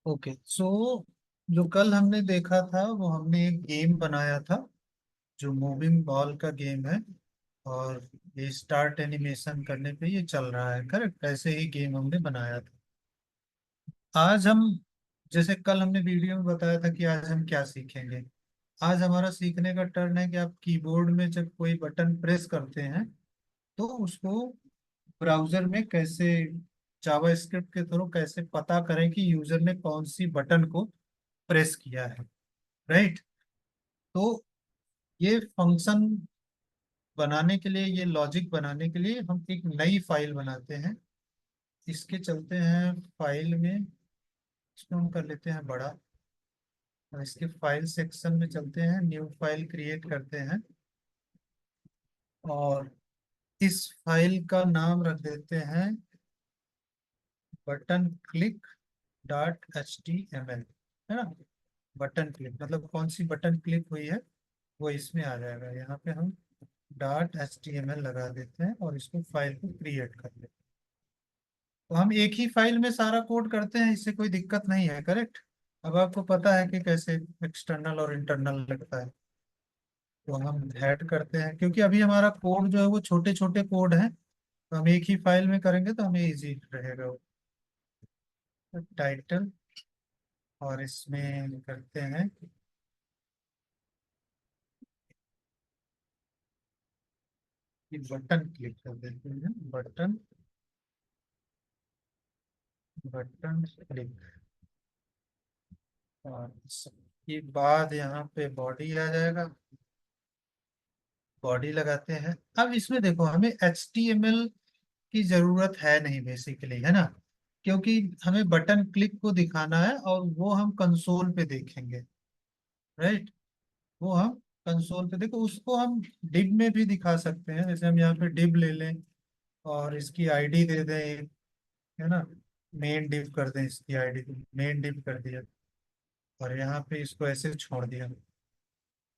Okay so जो कल हमने देखा था वो हमने एक गेम बनाया था जो मूविंग बॉल का गेम है। और ये स्टार्ट एनिमेशन करने पे ये चल रहा है, करेक्ट? ऐसे ही गेम हमने बनाया था। आज हम, जैसे कल हमने वीडियो में बताया था कि आज हम क्या सीखेंगे। आज हमारा सीखने का टर्न है कि आप कीबोर्ड में जब कोई बटन प्रेस करते हैं तो उसको ब्राउजर में कैसे, जावा स्क्रिप्ट के थ्रू कैसे पता करें कि यूजर ने कौन सी बटन को प्रेस किया है। राइट। तो ये फंक्शन बनाने के लिए, ये लॉजिक बनाने के लिए हम एक नई फाइल बनाते हैं। इसके चलते हैं फाइल में, इसको हम कर लेते हैं बड़ा, और इसके फाइल सेक्शन में चलते हैं, न्यू फाइल क्रिएट करते हैं। और इस फाइल का नाम रख देते हैं button click dot H T M L, है ना। बटन क्लिक मतलब कौन सी बटन क्लिक हुई है वो इसमें आ जाएगा। यहाँ पे हम dot H T M L लगा देते हैं और इसको फाइल को क्रिएट कर लेते हैं। तो हम एक ही फाइल में सारा कोड करते हैं, इससे कोई दिक्कत नहीं है, करेक्ट। अब आपको पता है कि कैसे एक्सटर्नल और इंटरनल लगता है। तो हम ऐड करते हैं, क्योंकि अभी हमारा कोड जो है वो छोटे छोटे कोड हैं, तो हम एक ही फाइल में करेंगे तो हमें इजी रहेगा वो। टाइटल, और इसमें करते हैं कि बटन क्लिक कर देते हैं, बटन, बटन क्लिक। और इसके बाद यहाँ पे बॉडी आ जाएगा, बॉडी लगाते हैं। अब इसमें देखो हमें HTML की जरूरत है नहीं बेसिकली, है ना, क्योंकि हमें बटन क्लिक को दिखाना है और वो हम कंसोल पे देखेंगे। राइट। वो हम कंसोल पे देखो, उसको हम डिब में भी दिखा सकते हैं। जैसे हम यहाँ पे डिब ले लें और इसकी आईडी दे दें एक, है ना। मेन डिब कर दें, इसकी आईडी को मेन डिब कर दिया और यहाँ पे इसको ऐसे छोड़ दिया।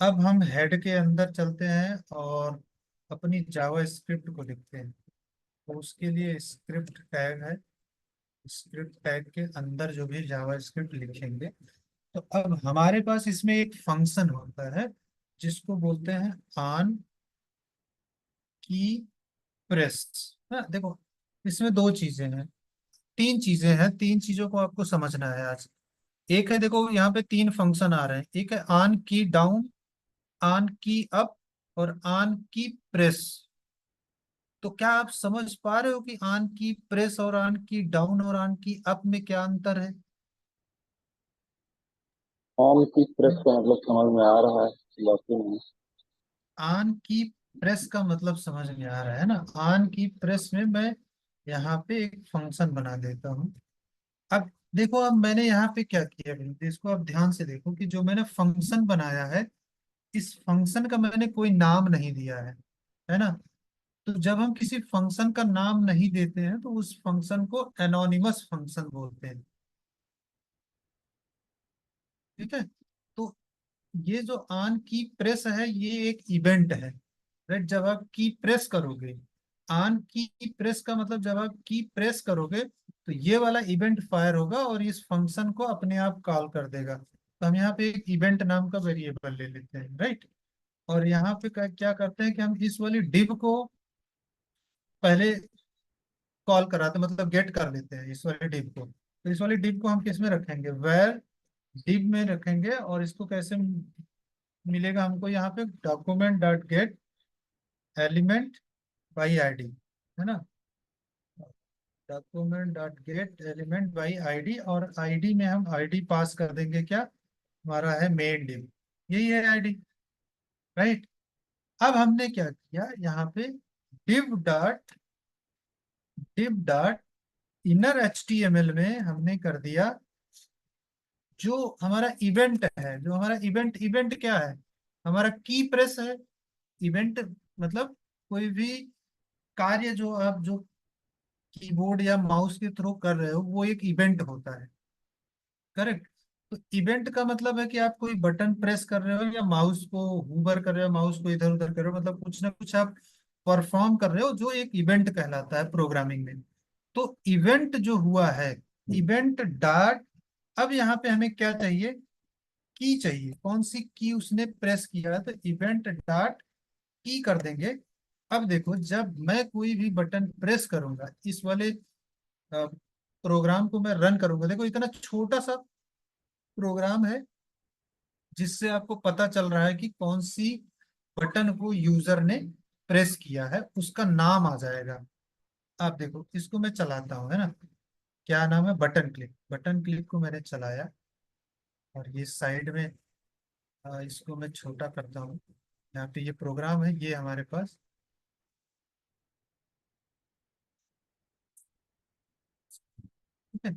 अब हम हेड के अंदर चलते हैं और अपनी जावा स्क्रिप्ट को लिखते हैं। तो उसके लिए स्क्रिप्ट टैग है, स्क्रिप्ट टैग के अंदर जो भी जावा स्क्रिप्ट लिखेंगे। तो अब हमारे पास इसमें एक फंक्शन होता है जिसको बोलते हैं ऑन की प्रेस। हाँ देखो, इसमें दो चीजें हैं, तीन चीजें हैं, तीन चीजों को आपको समझना है आज। एक है, देखो यहाँ पे तीन फंक्शन आ रहे हैं। एक है ऑन की डाउन, ऑन की अप और ऑन की प्रेस। तो क्या आप समझ पा रहे हो कि ऑन की प्रेस और ऑन की डाउन और ऑन की अप में क्या अंतर है? ऑन की प्रेस का मतलब समझ में आ रहा है, बाकी नहीं। ऑन की प्रेस का मतलब समझ में आ रहा है ना। ऑन की प्रेस में मैं यहाँ पे एक फंक्शन बना देता हूँ। अब देखो, अब मैंने यहाँ पे क्या किया है, इसको आप ध्यान से देखो कि जो मैंने फंक्शन बनाया है, इस फंक्शन का मैंने कोई नाम नहीं दिया है ना। तो जब हम किसी फंक्शन का नाम नहीं देते हैं तो उस फंक्शन को एनोनिमस फंक्शन बोलते हैं। ठीक है। तो ये जो ऑन की प्रेस है ये एक इवेंट है। राइट। जब आप की प्रेस करोगे, ऑन की प्रेस का मतलब जब आप की प्रेस करोगे तो ये वाला इवेंट फायर होगा और इस फंक्शन को अपने आप कॉल कर देगा। तो हम यहाँ पे एक इवेंट नाम का वेरिएबल ले लेते हैं। राइट। और यहाँ पे क्या करते हैं कि हम इस वाली डिव को पहले कॉल कराते हैं, मतलब गेट कर लेते हैं इस वाली डिव को। तो इस वाली डिव को हम किस में रखेंगे, वेर डिव में रखेंगे। और इसको कैसे मिलेगा हमको, यहाँ पे document dot gate element by ID, है ना। Document dot gate element by ID, और आईडी में हम आईडी पास कर देंगे, क्या हमारा है मेन डिव, यही है आईडी। राइट। अब हमने क्या किया यहाँ पे, div dot div dot inner H T M L में हमने कर दिया जो हमारा इवेंट है। जो हमारा इवेंट, इवेंट क्या है, हमारा की प्रेस है। इवेंट मतलब कोई भी कार्य जो आप जो कीबोर्ड या माउस के थ्रू कर रहे हो वो एक इवेंट होता है। करेक्ट। तो इवेंट का मतलब है कि आप कोई बटन प्रेस कर रहे हो या माउस को हूवर कर रहे हो, माउस को इधर उधर कर रहे हो, मतलब कुछ ना कुछ आप परफॉर्म कर रहे हो जो एक इवेंट कहलाता है प्रोग्रामिंग में। तो इवेंट जो हुआ है, इवेंट डॉट अब यहाँ पे हमें क्या चाहिए, की चाहिए, कौन सी की उसने प्रेस किया है, तो इवेंट डॉट की कर देंगे। अब देखो जब मैं कोई भी बटन प्रेस करूंगा, इस वाले प्रोग्राम को मैं रन करूंगा, देखो इतना छोटा सा प्रोग्राम है जिससे आपको पता चल रहा है कि कौन सी बटन को यूजर ने प्रेस किया है, उसका नाम आ जाएगा। आप देखो इसको मैं चलाता हूँ, है ना, क्या नाम है, बटन क्लिक। बटन क्लिक को मैंने चलाया, और ये साइड में इसको मैं छोटा करता हूँ। यहाँ पे ये प्रोग्राम है, ये हमारे पास, ठीक है।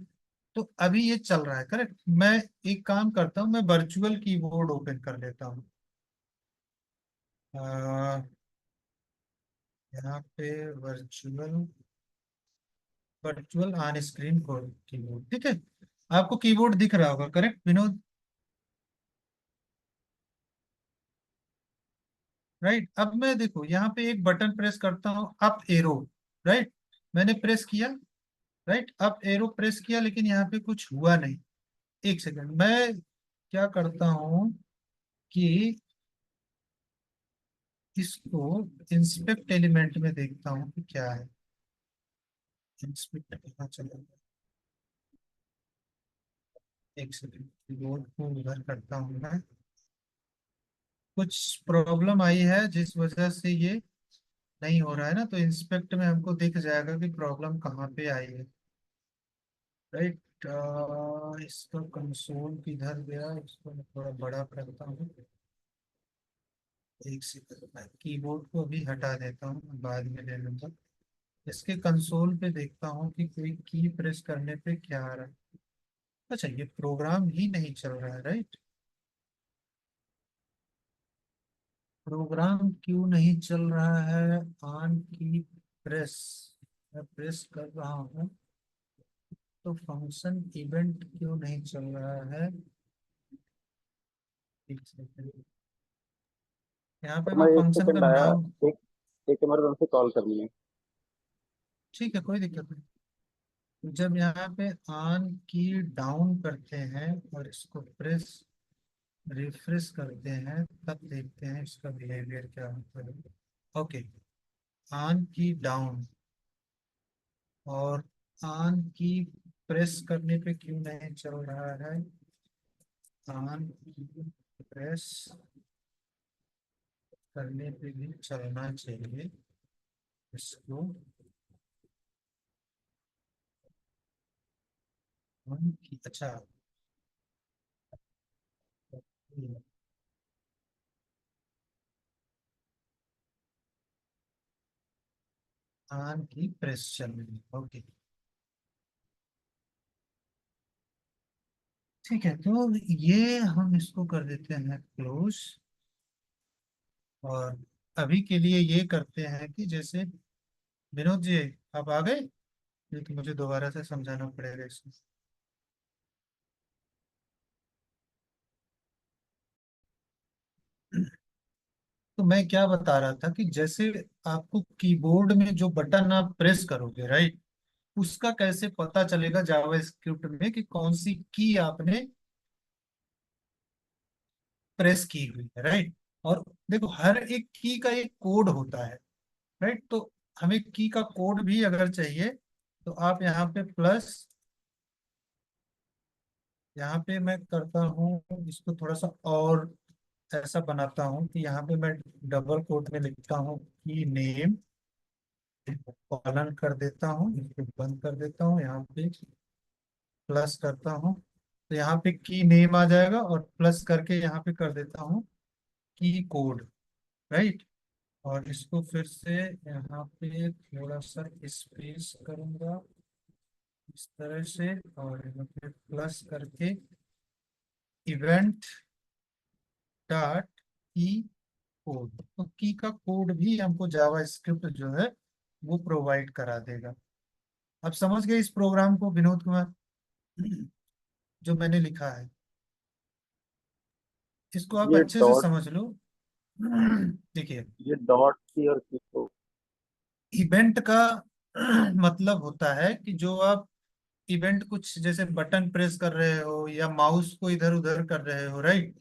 तो अभी ये चल रहा है, करेक्ट। मैं एक काम करता हूँ, मैं वर्चुअल कीबोर्ड ओपन कर लेता हूँ। अ, यहाँ पे virtual virtual on screen keyboard, ठीक है। आपको कीबोर्ड दिख रहा होगा, करेक्ट विनोद, राइट। अब मैं देखो यहाँ पे एक बटन प्रेस करता हूँ, अप एरो, राइट। मैंने प्रेस किया, राइट, अप एरो प्रेस किया, लेकिन यहाँ पे कुछ हुआ नहीं। एक सेकंड, मैं क्या करता हूँ कि इसको इंस्पेक्ट एलिमेंट में देखता हूँ कि क्या है। इंस्पेक्ट कहाँ चला गया? एक सेकंड, कीबोर्ड को उधर करता हूँ मैं। कुछ प्रॉब्लम आई है जिस वजह से ये नहीं हो रहा है ना, तो इंस्पेक्ट में हमको दिख जाएगा कि प्रॉब्लम कहाँ पे आई है, राइट। इसको कंसोल किधर गया, इसको मैं थोड़ा बड़ा करता हूँ। एक सेकंड, मैं कीबोर्ड को अभी हटा देता हूँ, बाद में ले लूंगा। इसके कंसोल पे देखता हूँ कि कोई की प्रेस करने पे क्या आ रहा है। अच्छा, ये प्रोग्राम ही नहीं चल रहा है, राइट। प्रोग्राम क्यों नहीं चल रहा है, ऑन की प्रेस, मैं प्रेस कर रहा हूँ, तो फंक्शन इवेंट क्यों नहीं चल रहा है। एक सेकंड, यहाँ पे तो मैं मैं एक फंक्शन का सेकंड आया, नाम, एक एक इमरजेंसी कॉल करनी है। ठीक है कोई दिक्कत नहीं। तो जब यहाँ पे ऑन की डाउन करते हैं और इसको प्रेस रिफ्रेश करते हैं, तब देखते हैं इसका बिहेवियर क्या होता है। ओके, ऑन की डाउन और ऑन की प्रेस करने पे क्यों नहीं चल रहा है, ऑन की प्रेस करने पे भी चलना चाहिए। इसको ऑन की, अच्छा, ऑन की प्रेस चल रही है, ओके, ठीक है। तो ये हम इसको कर देते हैं क्लोज, और अभी के लिए ये करते हैं कि जैसे, विनोद जी आप आ गए, ये तो मुझे दोबारा से समझाना पड़ेगा इसको। तो मैं क्या बता रहा था कि जैसे आपको कीबोर्ड में जो बटन आप प्रेस करोगे, राइट, उसका कैसे पता चलेगा जावा स्क्रिप्ट में कि कौन सी की आपने प्रेस की हुई है, राइट। और देखो हर एक की का एक कोड होता है, राइट। तो हमें की का कोड भी अगर चाहिए, तो आप यहाँ पे प्लस, यहाँ पे मैं करता हूँ इसको थोड़ा सा और ऐसा बनाता हूँ कि यहाँ पे मैं डबल कोट में लिखता हूँ की नेम, पालन कर देता हूँ, इसको बंद कर देता हूँ, यहाँ पे प्लस करता हूँ, तो यहाँ पे की नेम आ जाएगा, और प्लस करके यहाँ पे कर देता हूँ की कोड, राइट। और इसको फिर से यहाँ पे थोड़ा सा स्पेस करूंगा इस तरह से, और यहाँ पे प्लस करके इवेंट डॉट की कोड, तो की का कोड भी हमको जावा स्क्रिप्ट जो है वो प्रोवाइड करा देगा। अब समझ गए इस प्रोग्राम को विनोद कुमार, जो मैंने लिखा है, इसको आप ये अच्छे से डॉट समझ लो। देखिए, ये डॉट की और की को इवेंट का मतलब होता है कि जो आप इवेंट कुछ जैसे बटन प्रेस कर रहे हो या माउस को इधर उधर कर रहे हो, राइट,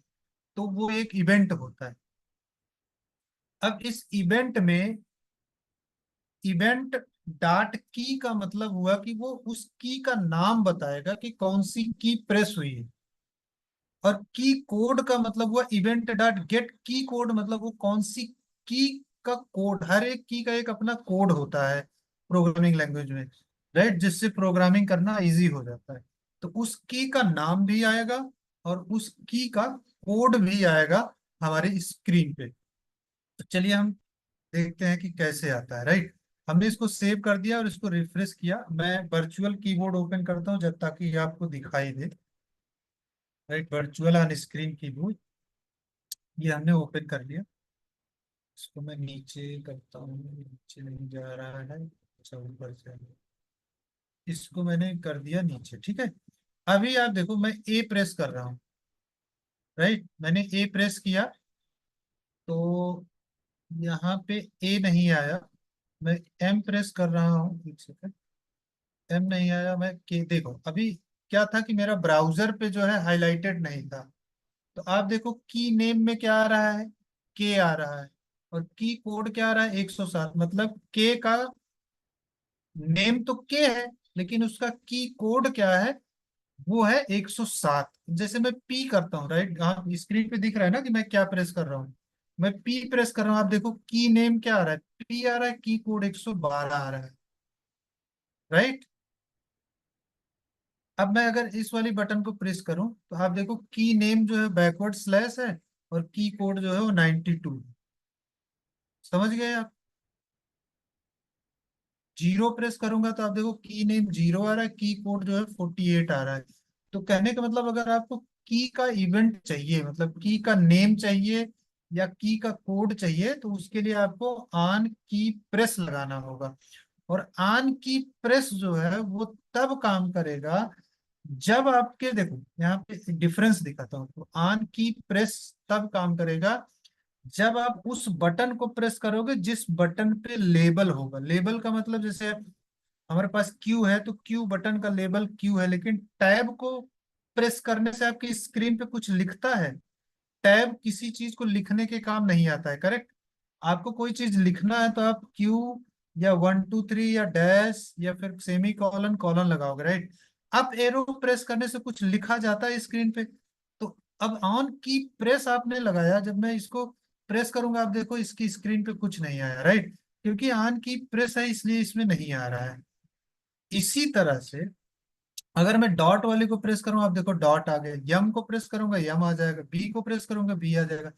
तो वो एक इवेंट होता है। अब इस इवेंट में इवेंट डॉट की का मतलब हुआ कि वो उस की का नाम बताएगा कि कौन सी की प्रेस हुई है। और की कोड का मतलब हुआ इवेंट डॉट गेट की कोड, मतलब वो कौन सी की का कोड, हर एक की का एक अपना कोड होता है प्रोग्रामिंग लैंग्वेज में, राइट, जिससे प्रोग्रामिंग करना इजी हो जाता है। तो उस की का नाम भी आएगा और उस की का कोड भी आएगा हमारी स्क्रीन पे। तो चलिए हम देखते हैं कि कैसे आता है, राइट। हमने इसको सेव कर दिया और इसको रिफ्रेश किया। मैं वर्चुअल कीबोर्ड ओपन करता हूँ जब, ताकि ये आपको दिखाई दे, right, virtual on screen keyboard, ये हमने ओपन कर लिया। इसको मैं नीचे करता हूँ, नीचे नहीं जा रहा है, अच्छा ऊपर से। इसको मैंने कर दिया नीचे, ठीक है। अभी आप देखो मैं ए प्रेस कर रहा हूँ, राइट, मैंने ए प्रेस किया तो यहाँ पे ए नहीं आया। मैं एम प्रेस कर रहा हूँ, एक सेकंड, एम नहीं आया। मैं के, देखो अभी क्या था कि मेरा ब्राउजर पे जो है हाईलाइटेड नहीं था। तो आप देखो की नेम में क्या आ रहा है, के आ रहा है, और की कोड क्या आ रहा है, 107। मतलब के का नेम तो के है, लेकिन उसका की कोड क्या है, वो है 107। जैसे मैं पी करता हूँ, राइट, आप स्क्रीन पे दिख रहा है ना कि मैं क्या प्रेस कर रहा हूँ। मैं पी प्रेस कर रहा हूँ, आप देखो की नेम क्या आ रहा है, पी आ रहा है, की कोड 112 आ रहा है, राइट। अब मैं अगर इस वाली बटन को प्रेस करूं तो आप देखो की नेम जो है बैकवर्ड स्लैश है, और की कोड जो है वो 92। समझ गए आप। जीरो प्रेस करूंगा तो आप देखो की नेम जीरो आ रहा है, की कोड जो है 48 आ रहा है। तो कहने का मतलब अगर आपको की का इवेंट चाहिए, मतलब की का नेम चाहिए या की का कोड चाहिए, तो उसके लिए आपको ऑन की प्रेस लगाना होगा। और ऑन की प्रेस जो है वो तब काम करेगा जब आपके, देखो यहाँ पे डिफरेंस दिखाता हूँ, तो ऑन की प्रेस तब काम करेगा जब आप उस बटन को प्रेस करोगे जिस बटन पे लेबल होगा। लेबल का मतलब जैसे हमारे पास क्यू है तो क्यू बटन का लेबल क्यू है, लेकिन टैब को प्रेस करने से आपकी स्क्रीन पे कुछ लिखता है। टैब किसी चीज को लिखने के काम नहीं आता है, करेक्ट। आपको कोई चीज लिखना है तो आप क्यू या 1 2 3 या डैश या फिर सेमी कॉलन कॉलन लगाओगे, राइट। अब एरो प्रेस करने से कुछ लिखा जाता है स्क्रीन पे। तो अब ऑन की प्रेस आपने लगाया, जब मैं इसको प्रेस करूंगा आप देखो इसकी स्क्रीन पे कुछ नहीं आया, राइट, क्योंकि ऑन की प्रेस है इसलिए इसमें नहीं आ रहा है। इसी तरह से अगर मैं डॉट वाले को प्रेस करूँ, आप देखो डॉट आ गया, यम को प्रेस करूंगा यम आ जाएगा, बी को प्रेस करूंगा बी आ जाएगा।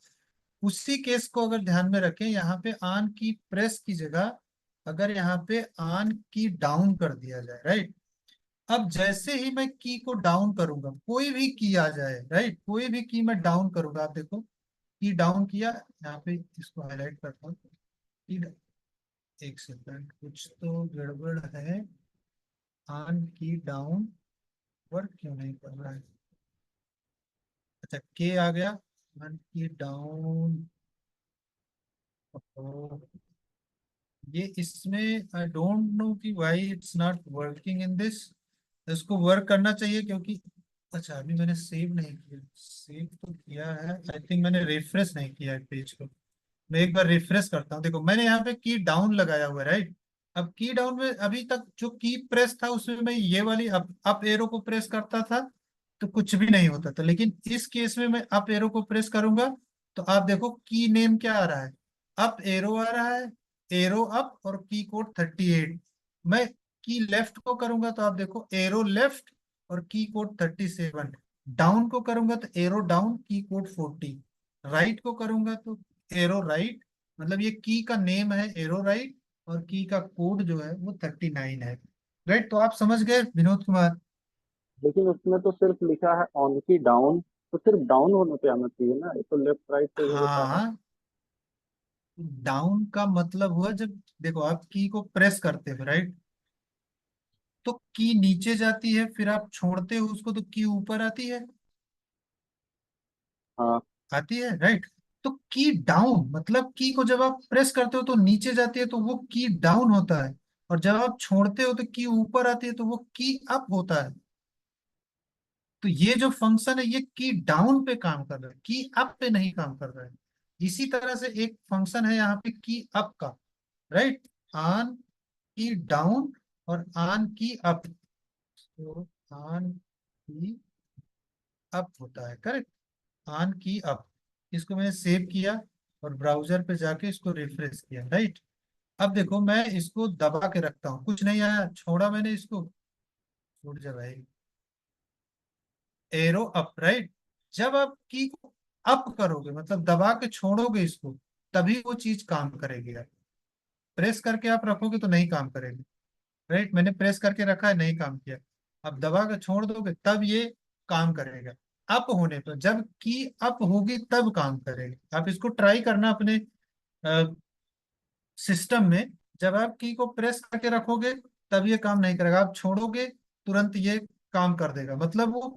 उसी केस को अगर ध्यान में रखें, यहाँ पे ऑन की प्रेस की जगह अगर यहाँ पे ऑन की डाउन कर दिया जाए, राइट। अब जैसे ही मैं की को डाउन करूंगा, कोई भी की आ जाए, राइट, कोई भी की मैं डाउन करूंगा, आप देखो की डाउन किया, यहाँ पे इसको हाईलाइट करता हूँ, की, एक सेकंड कुछ तो गड़बड़ है, ऑन की डाउन वर्क क्यों नहीं कर रहा है। अच्छा के आ गया, ऑन की डाउन, ये इसमें आई डोंट नो कि why it's not working in this. इसको वर्क करना चाहिए क्योंकि, अच्छा अभी मैंने सेव नहीं किया, सेव तो किया है, आई थिंक मैंने रिफ्रेश नहीं किया है पेज को। मैं एक बार रिफ्रेश करता हूँ, देखो मैंने यहाँ पे की डाउन लगाया हुआ है, राइट। अब की डाउन में अभी तक जो की प्रेस था उसमें मैं ये वाली अप एरो को प्रेस करता था तो कुछ भी नहीं होता था, लेकिन इस केस में मैं अप एरो को प्रेस करूंगा तो आप देखो की नेम क्या आ रहा है, अप एरो आ रहा है, एरो अप और की कोड 38। मैं की लेफ्ट को करूंगा तो आप देखो एरो लेफ्ट और की कोड 37। डाउन को करूंगा तो एरो डाउन की कोड 40। राइट को करूंगा तो एरो राइट, मतलब ये की का नेम है एरो राइट, और की का कोड जो है वो 39 है, राइट। तो आप समझ गए विनोद कुमार। लेकिन उसमें तो सिर्फ लिखा है ऑन की डाउन, तो सिर्फ डाउन होने पे आना चाहिए ना, ये तो लेफ्ट राइट पे भी होता है। हाँ, डाउन का मतलब हुआ जब, देखो आप की को प्रेस करते हो, राइट, तो की नीचे जाती है, फिर आप छोड़ते हो उसको तो की ऊपर आती है, हाँ। आती है, राइट। तो की डाउन मतलब की को जब आप प्रेस करते हो तो नीचे जाती है, तो वो की डाउन होता है। और जब आप छोड़ते हो तो की ऊपर आती है तो वो की अप होता है। तो ये जो फंक्शन है ये की डाउन पे काम कर रहा है, की अप पे नहीं काम कर रहा है। इसी तरह से एक फंक्शन है यहाँ पे की अप का, राइट, ऑन की डाउन और ऑन की अप। तो ऑन की अप होता है, करेक्ट, ऑन की अप। इसको मैंने सेव किया और ब्राउजर पे जाके इसको रिफ्रेश किया, राइट। अब देखो मैं इसको दबा के रखता हूँ, कुछ नहीं आया, छोड़ा मैंने इसको, छूट जा भाई, एरो अप, राइट। जब आप की को अप करोगे मतलब दबा के छोड़ोगे इसको, तभी वो चीज काम करेगी। आप प्रेस करके आप रखोगे तो नहीं काम करेगी, राइट। मैंने प्रेस करके रखा है, नहीं काम किया। अब दबा के छोड़ दोगे तब ये काम करेगा। अप होने पर, जब की अप होगी तब काम करेगी। आप इसको ट्राई करना अपने सिस्टम में। जब आप की को प्रेस करके रखोगे तब ये काम नहीं करेगा, आप छोड़ोगे तुरंत ये काम कर देगा। मतलब वो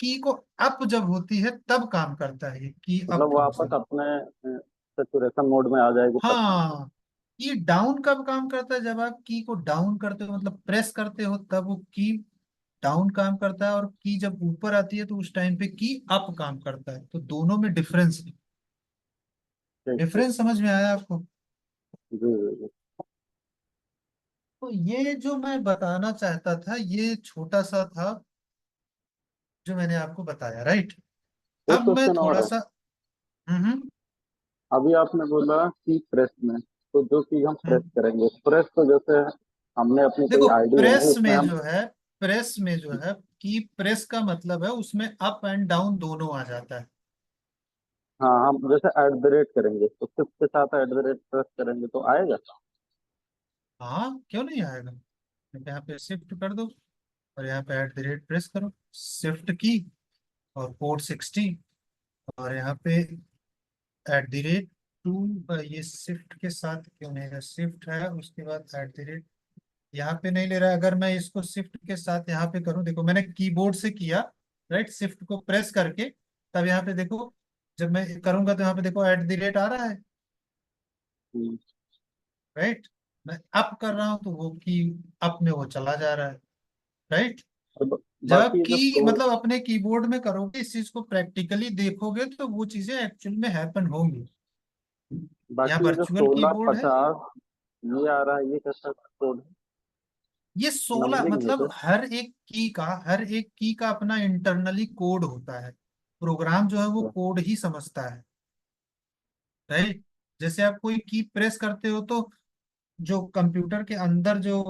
की को अप जब होती है तब काम करता है ये की अप मतलब वापस फंक्शन। अपने सेचुरेशन मोड में आ जाएगी तब काम करेगा। हाँ, ये डाउन कब काम करता है, जब आप की को डाउन करते हो मतलब प्रेस करते हो तब वो की डाउन काम करता है, और की जब ऊपर आती है तो उस टाइम पे की अप काम करता है। तो दोनों में डिफरेंस है। ठीक ठीक। डिफरेंस समझ में आया आपको? जी जी जी। तो ये जो मैं बताना चाहता था ये छोटा सा था जो मैंने आपको बताया, राइट। एक अब मैं क्वेश्चन और थोड़ा है। सा अभी आपने बोला कि प्रेस में, तो जो चीज हम प्रेस हम्म, करेंगे, प्रेस तो जैसे हमने अपनी कोई देखो आईडी बनाई प्रेस उसमें में हम। जो है, प्रेस में जो है कि प्रेस का मतलब है उसमें अप एंड डाउन दोनों आ जाता है। हाँ, हम जैसे ऐट द रेट करेंगे तो शिफ्ट के साथ ऐट द रेट प्रेस करेंगे तो आएगा। हाँ, क्यों नहीं आएगा। यहाँ पे शिफ्ट कर दो और यहाँ पे एट द रेट प्रेस करो, शिफ्ट की और पोर्ट 16, और यहाँ पे एट द रेट टू, ये शिफ्ट के साथ क्यों नहीं है, शिफ्ट है उसके बाद एट द रेट, यहाँ पे नहीं ले रहा है। अगर मैं इसको शिफ्ट के साथ यहाँ पे करूँ, देखो मैंने कीबोर्ड से किया, राइट, शिफ्ट को प्रेस करके, तब यहाँ पे देखो जब मैं करूंगा तो यहाँ पे देखो एट द रेट आ रहा है, हम्म। राइट। मैं अप कर रहा हूँ तो वो की अप में वो चला जा रहा है, राइट। और जब आप बाकी ये जो की मतलब अपने कीबोर्ड में करोगे, इस चीज को प्रैक्टिकली देखोगे तो वो चीजें एक्चुअल में हैपन होंगी। यहाँ बाकी ये जो वर्चुअल सोलह कीबोर्ड है। पचास ये आ रहा है, ये कैसा कोड है? ये 16 नंबरिंग है मतलब क्या? हर एक की का अपना इंटरनली कोड होता है। प्रोग्राम जो है वो अच्छा। कोड ही समझता है, राइट। जैसे आप कोई की प्रेस करते हो तो जो कंप्यूटर के अंदर जो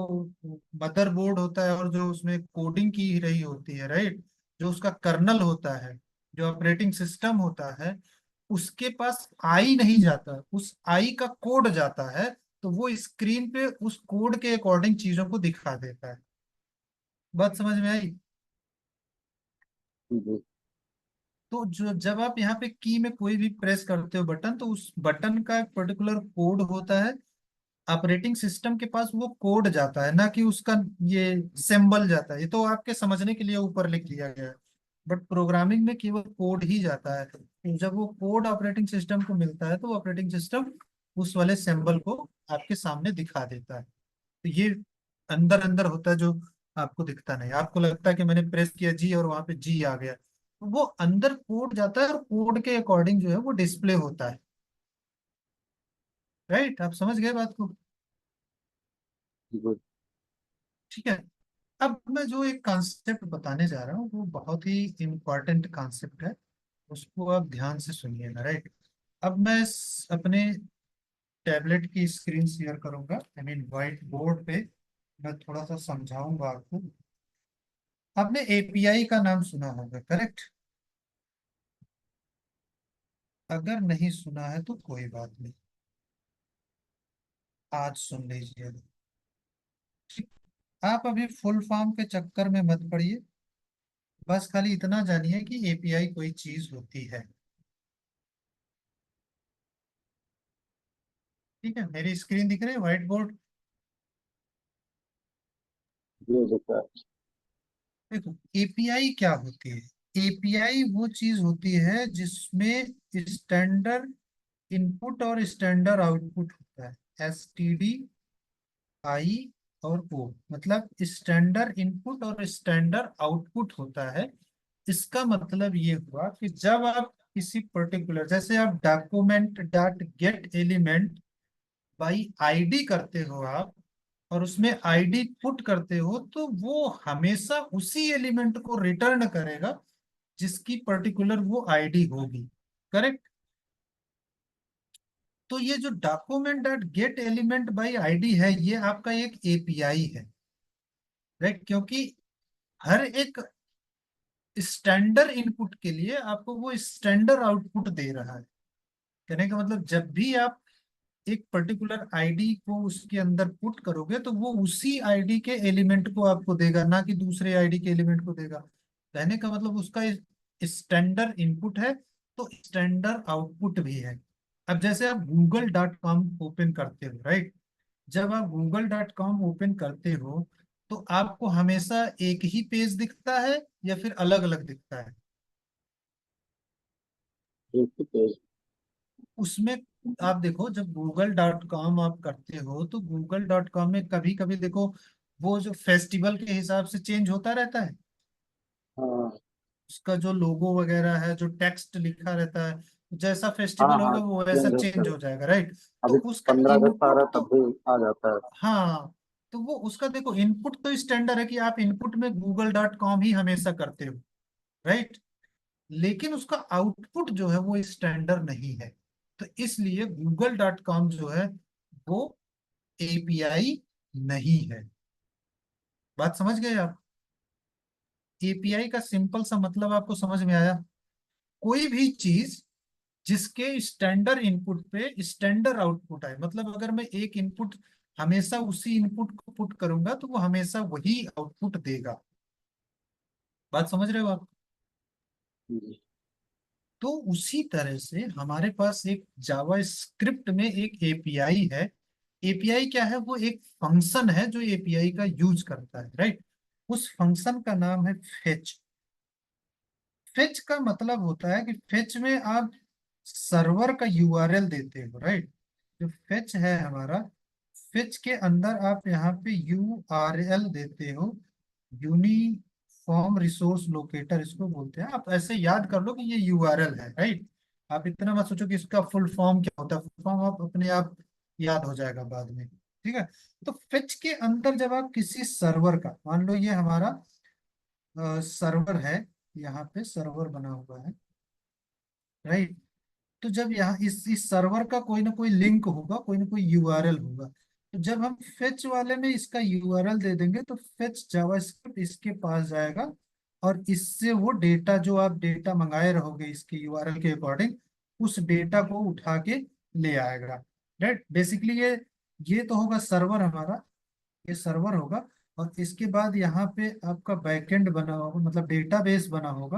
मदरबोर्ड होता है और जो उसमें कोडिंग की रही होती है, राइट, जो उसका कर्नल होता है, जो ऑपरेटिंग सिस्टम होता है, उसके पास आई नहीं जाता, उस आई का कोड जाता है। तो वो स्क्रीन पे उस कोड के अकॉर्डिंग चीजों को दिखा देता है। बात समझ में आई? जी। तो जो जब आप यहाँ पे की में कोई भी प्रेस करते हो बटन, तो उस बटन का एक पर्टिकुलर कोड होता है। ऑपरेटिंग सिस्टम के पास वो कोड जाता है, ना कि उसका ये सिंबल जाता है। ये तो आपके समझने के लिए ऊपर लिख दिया गया है, बट प्रोग्रामिंग में केवल कोड ही जाता है। तो जब वो कोड ऑपरेटिंग सिस्टम को मिलता है तो ऑपरेटिंग सिस्टम उस वाले सिंबल को आपके सामने दिखा देता है। तो ये अंदर अंदर होता है जो आपको दिखता नहीं। आपको लगता है कि मैंने प्रेस किया जी और वहां पे जी आ गया, तो वो अंदर कोड जाता है और कोड के अकॉर्डिंग जो है वो डिस्प्ले होता है, राइट। आप समझ गए बात को? गुड। ठीक है। अब मैं जो एक कॉन्सेप्ट बताने जा रहा हूँ वो बहुत ही इम्पोर्टेंट कॉन्सेप्ट है, उसको आप ध्यान से सुनिएगा, राइट। अब मैं अपने टैबलेट की स्क्रीन शेयर करूंगा, आई मीन व्हाइट बोर्ड पे मैं थोड़ा सा समझाऊंगा आपको। आपने एपीआई का नाम सुना होगा, करेक्ट? अगर नहीं सुना है तो कोई बात नहीं, आज सुन लीजिए। ठीक। आप अभी फुल फॉर्म के चक्कर में मत पड़िए, बस खाली इतना जानिए कि एपीआई कोई चीज होती है। ठीक है, मेरी स्क्रीन दिख रही है, व्हाइट बोर्ड। ये दिखता है। देखो एपीआई क्या होती है। एपीआई वो चीज होती है जिसमें स्टैंडर्ड इनपुट और स्टैंडर्ड आउटपुट होता है, एस टी डी आई और ओ, मतलब स्टैंडर्ड इनपुट और स्टैंडर्ड आउटपुट होता है। इसका मतलब ये हुआ कि जब आप किसी पर्टिकुलर, जैसे आप document dot gate element by ID करते हो आप, और उसमें आईडी पुट करते हो, तो वो हमेशा उसी एलिमेंट को रिटर्न करेगा जिसकी पर्टिकुलर वो आईडी होगी। करेक्ट। तो ये जो document dot gate element by ID है, ये आपका एक एपीआई है। राइट, क्योंकि हर एक स्टैंडर्ड इनपुट के लिए आपको वो स्टैंडर्ड आउटपुट दे रहा है। कहने का मतलब जब भी आप एक पर्टिकुलर आईडी को उसके अंदर पुट करोगे, तो वो उसी आईडी के एलिमेंट को आपको देगा, ना कि दूसरे आईडी के एलिमेंट को देगा। कहने का मतलब उसका स्टैंडर्ड इनपुट है, तो स्टैंडर्ड आउटपुट भी है। अब जैसे आप google.com ओपन करते हो, राइट, जब आप google.com ओपन करते हो, तो आपको हमेशा एक ही पेज दिखता है या फिर अलग अलग दिखता है? एक ही पेज। उसमें आप देखो, जब google.com आप करते हो, तो google.com में कभी कभी देखो, वो जो फेस्टिवल के हिसाब से चेंज होता रहता है। हाँ उसका जो लोगो वगैरह है, जो टेक्स्ट लिखा रहता है, जैसा हाँ फेस्टिवल हाँ, होगा वो वैसा चेंज होता चेंज है। हो जाएगा, राइट। तो अभी उसका 15 अगस्त आ इनपुट रहा है, तो, तब भी आ जाता है। हाँ, तो वो उसका देखो इनपुट तो स्टैंडर्ड है कि आप इनपुट में google.com ही हमेशा करते हो, राइट। लेकिन उसका आउटपुट जो है वो स्टैंडर्ड नहीं है। तो इसलिए google.com जो है वो एपीआई नहीं है। बात समझ गए आप? एपीआई का सिंपल सा मतलब आपको समझ में आया? कोई भी चीज जिसके स्टैंडर्ड इनपुट पे स्टैंडर्ड आउटपुट आए, मतलब अगर मैं एक इनपुट हमेशा उसी इनपुट को पुट करूंगा, तो वो हमेशा वही आउटपुट देगा। बात समझ रहे हो आप? जी। तो उसी तरह से हमारे पास एक जावा स्क्रिप्ट में एक एपीआई है। एपीआई क्या है? वो एक फंक्शन है जो एपीआई का यूज करता है, राइट। उस फंक्शन का नाम है फेच। फेच का मतलब होता है कि फेच में आप सर्वर का यूआरएल देते हो, राइट। जो फेच है हमारा, फेच के अंदर आप यहाँ पे यूआरएल देते हो। यूनिफॉर्म रिसोर्स लोकेटर इसको बोलते हैं। आप ऐसे याद कर लो कि ये यूआरएल है, राइट। आप इतना मत सोचो कि इसका फुल फॉर्म क्या होता है। फुल फॉर्म आप अपने आप याद हो जाएगा बाद में, ठीक है। तो फेच के अंदर जब आप किसी सर्वर का, मान लो ये हमारा सर्वर है, यहाँ पे सर्वर बना हुआ है, राइट। तो जब यहाँ इस सर्वर का कोई ना कोई लिंक होगा, कोई ना कोई यूआरएल होगा, तो जब हम फेच वाले में इसका यूआरएल दे देंगे, तो फेच जावास्क्रिप्ट इसके पास जाएगा, और इससे वो डेटा, जो आप डेटा मंगाए रहोगे इसके यूआरएल के अकॉर्डिंग, उस डेटा को उठा के ले आएगा, राइट। बेसिकली ये तो होगा सर्वर हमारा, ये सर्वर होगा। और इसके बाद यहाँ पे आपका बैकएंड बना होगा, मतलब डेटाबेस बना होगा।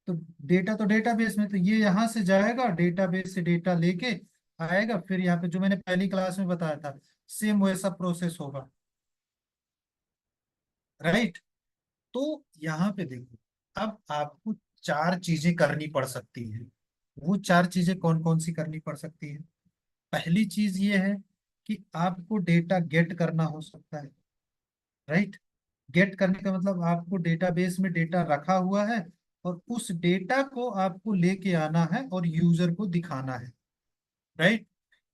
तो डेटा तो डेटाबेस में, तो ये यहाँ से जाएगा, डेटाबेस से डेटा लेके आएगा, फिर यहाँ पे जो मैंने पहली क्लास में बताया था, सेम वैसा प्रोसेस होगा, राइट। तो यहाँ पे देखो, अब आपको चार चीजें करनी पड़ सकती हैं। वो चार चीजें कौन कौन सी करनी पड़ सकती है? पहली चीज ये है कि आपको डेटा गेट करना हो सकता है, राइट। गेट करने का मतलब आपको डेटाबेस में डेटा रखा हुआ है, और उस डेटा को आपको लेके आना है और यूजर को दिखाना है, राइट।